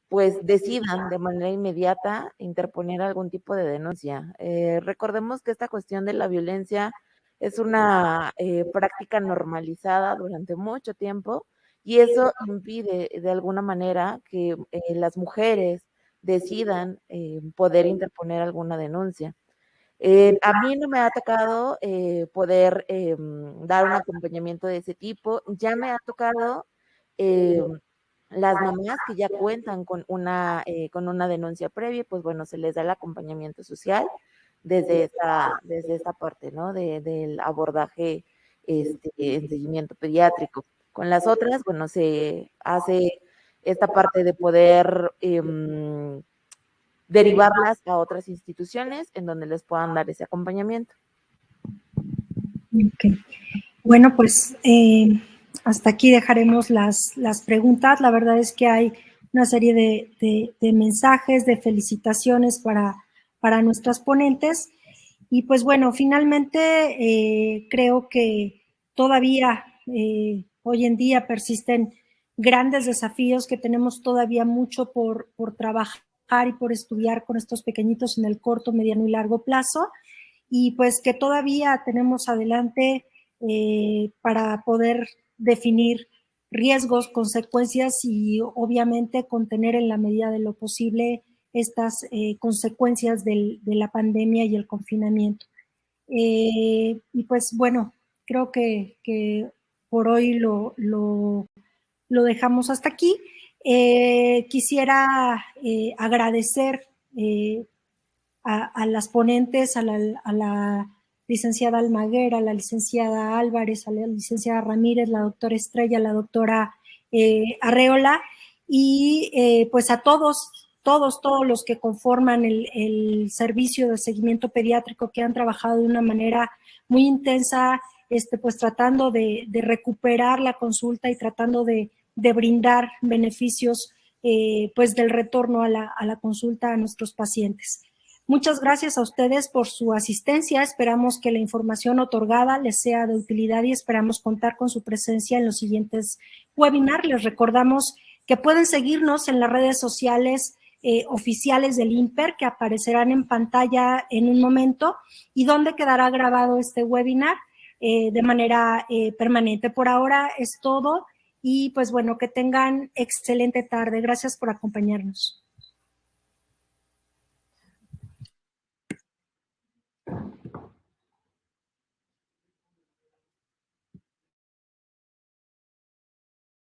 pues decidan de manera inmediata interponer algún tipo de denuncia. Recordemos que esta cuestión de la violencia es una práctica normalizada durante mucho tiempo y eso impide de alguna manera que las mujeres decidan poder interponer alguna denuncia. A mí no me ha tocado poder dar un acompañamiento de ese tipo, ya me ha tocado las mamás que ya cuentan con una denuncia previa, pues bueno, se les da el acompañamiento social desde esta parte, ¿no? Del abordaje en seguimiento pediátrico. Con las otras, bueno, se hace esta parte de poder derivarlas a otras instituciones en donde les puedan dar ese acompañamiento. Okay. Bueno, pues hasta aquí dejaremos las preguntas. La verdad es que hay una serie de mensajes, de felicitaciones para nuestras ponentes. Y pues bueno, finalmente creo que todavía hoy en día persisten grandes desafíos, que tenemos todavía mucho por trabajar y por estudiar con estos pequeñitos en el corto, mediano y largo plazo. Y pues que todavía tenemos adelante para poder definir riesgos, consecuencias y obviamente contener en la medida de lo posible estas consecuencias de la pandemia y el confinamiento. Y pues bueno, creo que por hoy lo dejamos hasta aquí. Quisiera agradecer a las ponentes, a la licenciada Almaguer, a la licenciada Álvarez, a la licenciada Ramírez, la doctora Estrella, la doctora Arreola, y pues a todos los que conforman el servicio de seguimiento pediátrico, que han trabajado de una manera muy intensa, pues tratando de recuperar la consulta y tratando de brindar beneficios pues del retorno a la consulta a nuestros pacientes. Muchas gracias a ustedes por su asistencia. Esperamos que la información otorgada les sea de utilidad y esperamos contar con su presencia en los siguientes webinars. Les recordamos que pueden seguirnos en las redes sociales oficiales del INPER, que aparecerán en pantalla en un momento, y donde quedará grabado este webinar de manera permanente. Por ahora es todo y pues bueno, que tengan excelente tarde. Gracias por acompañarnos.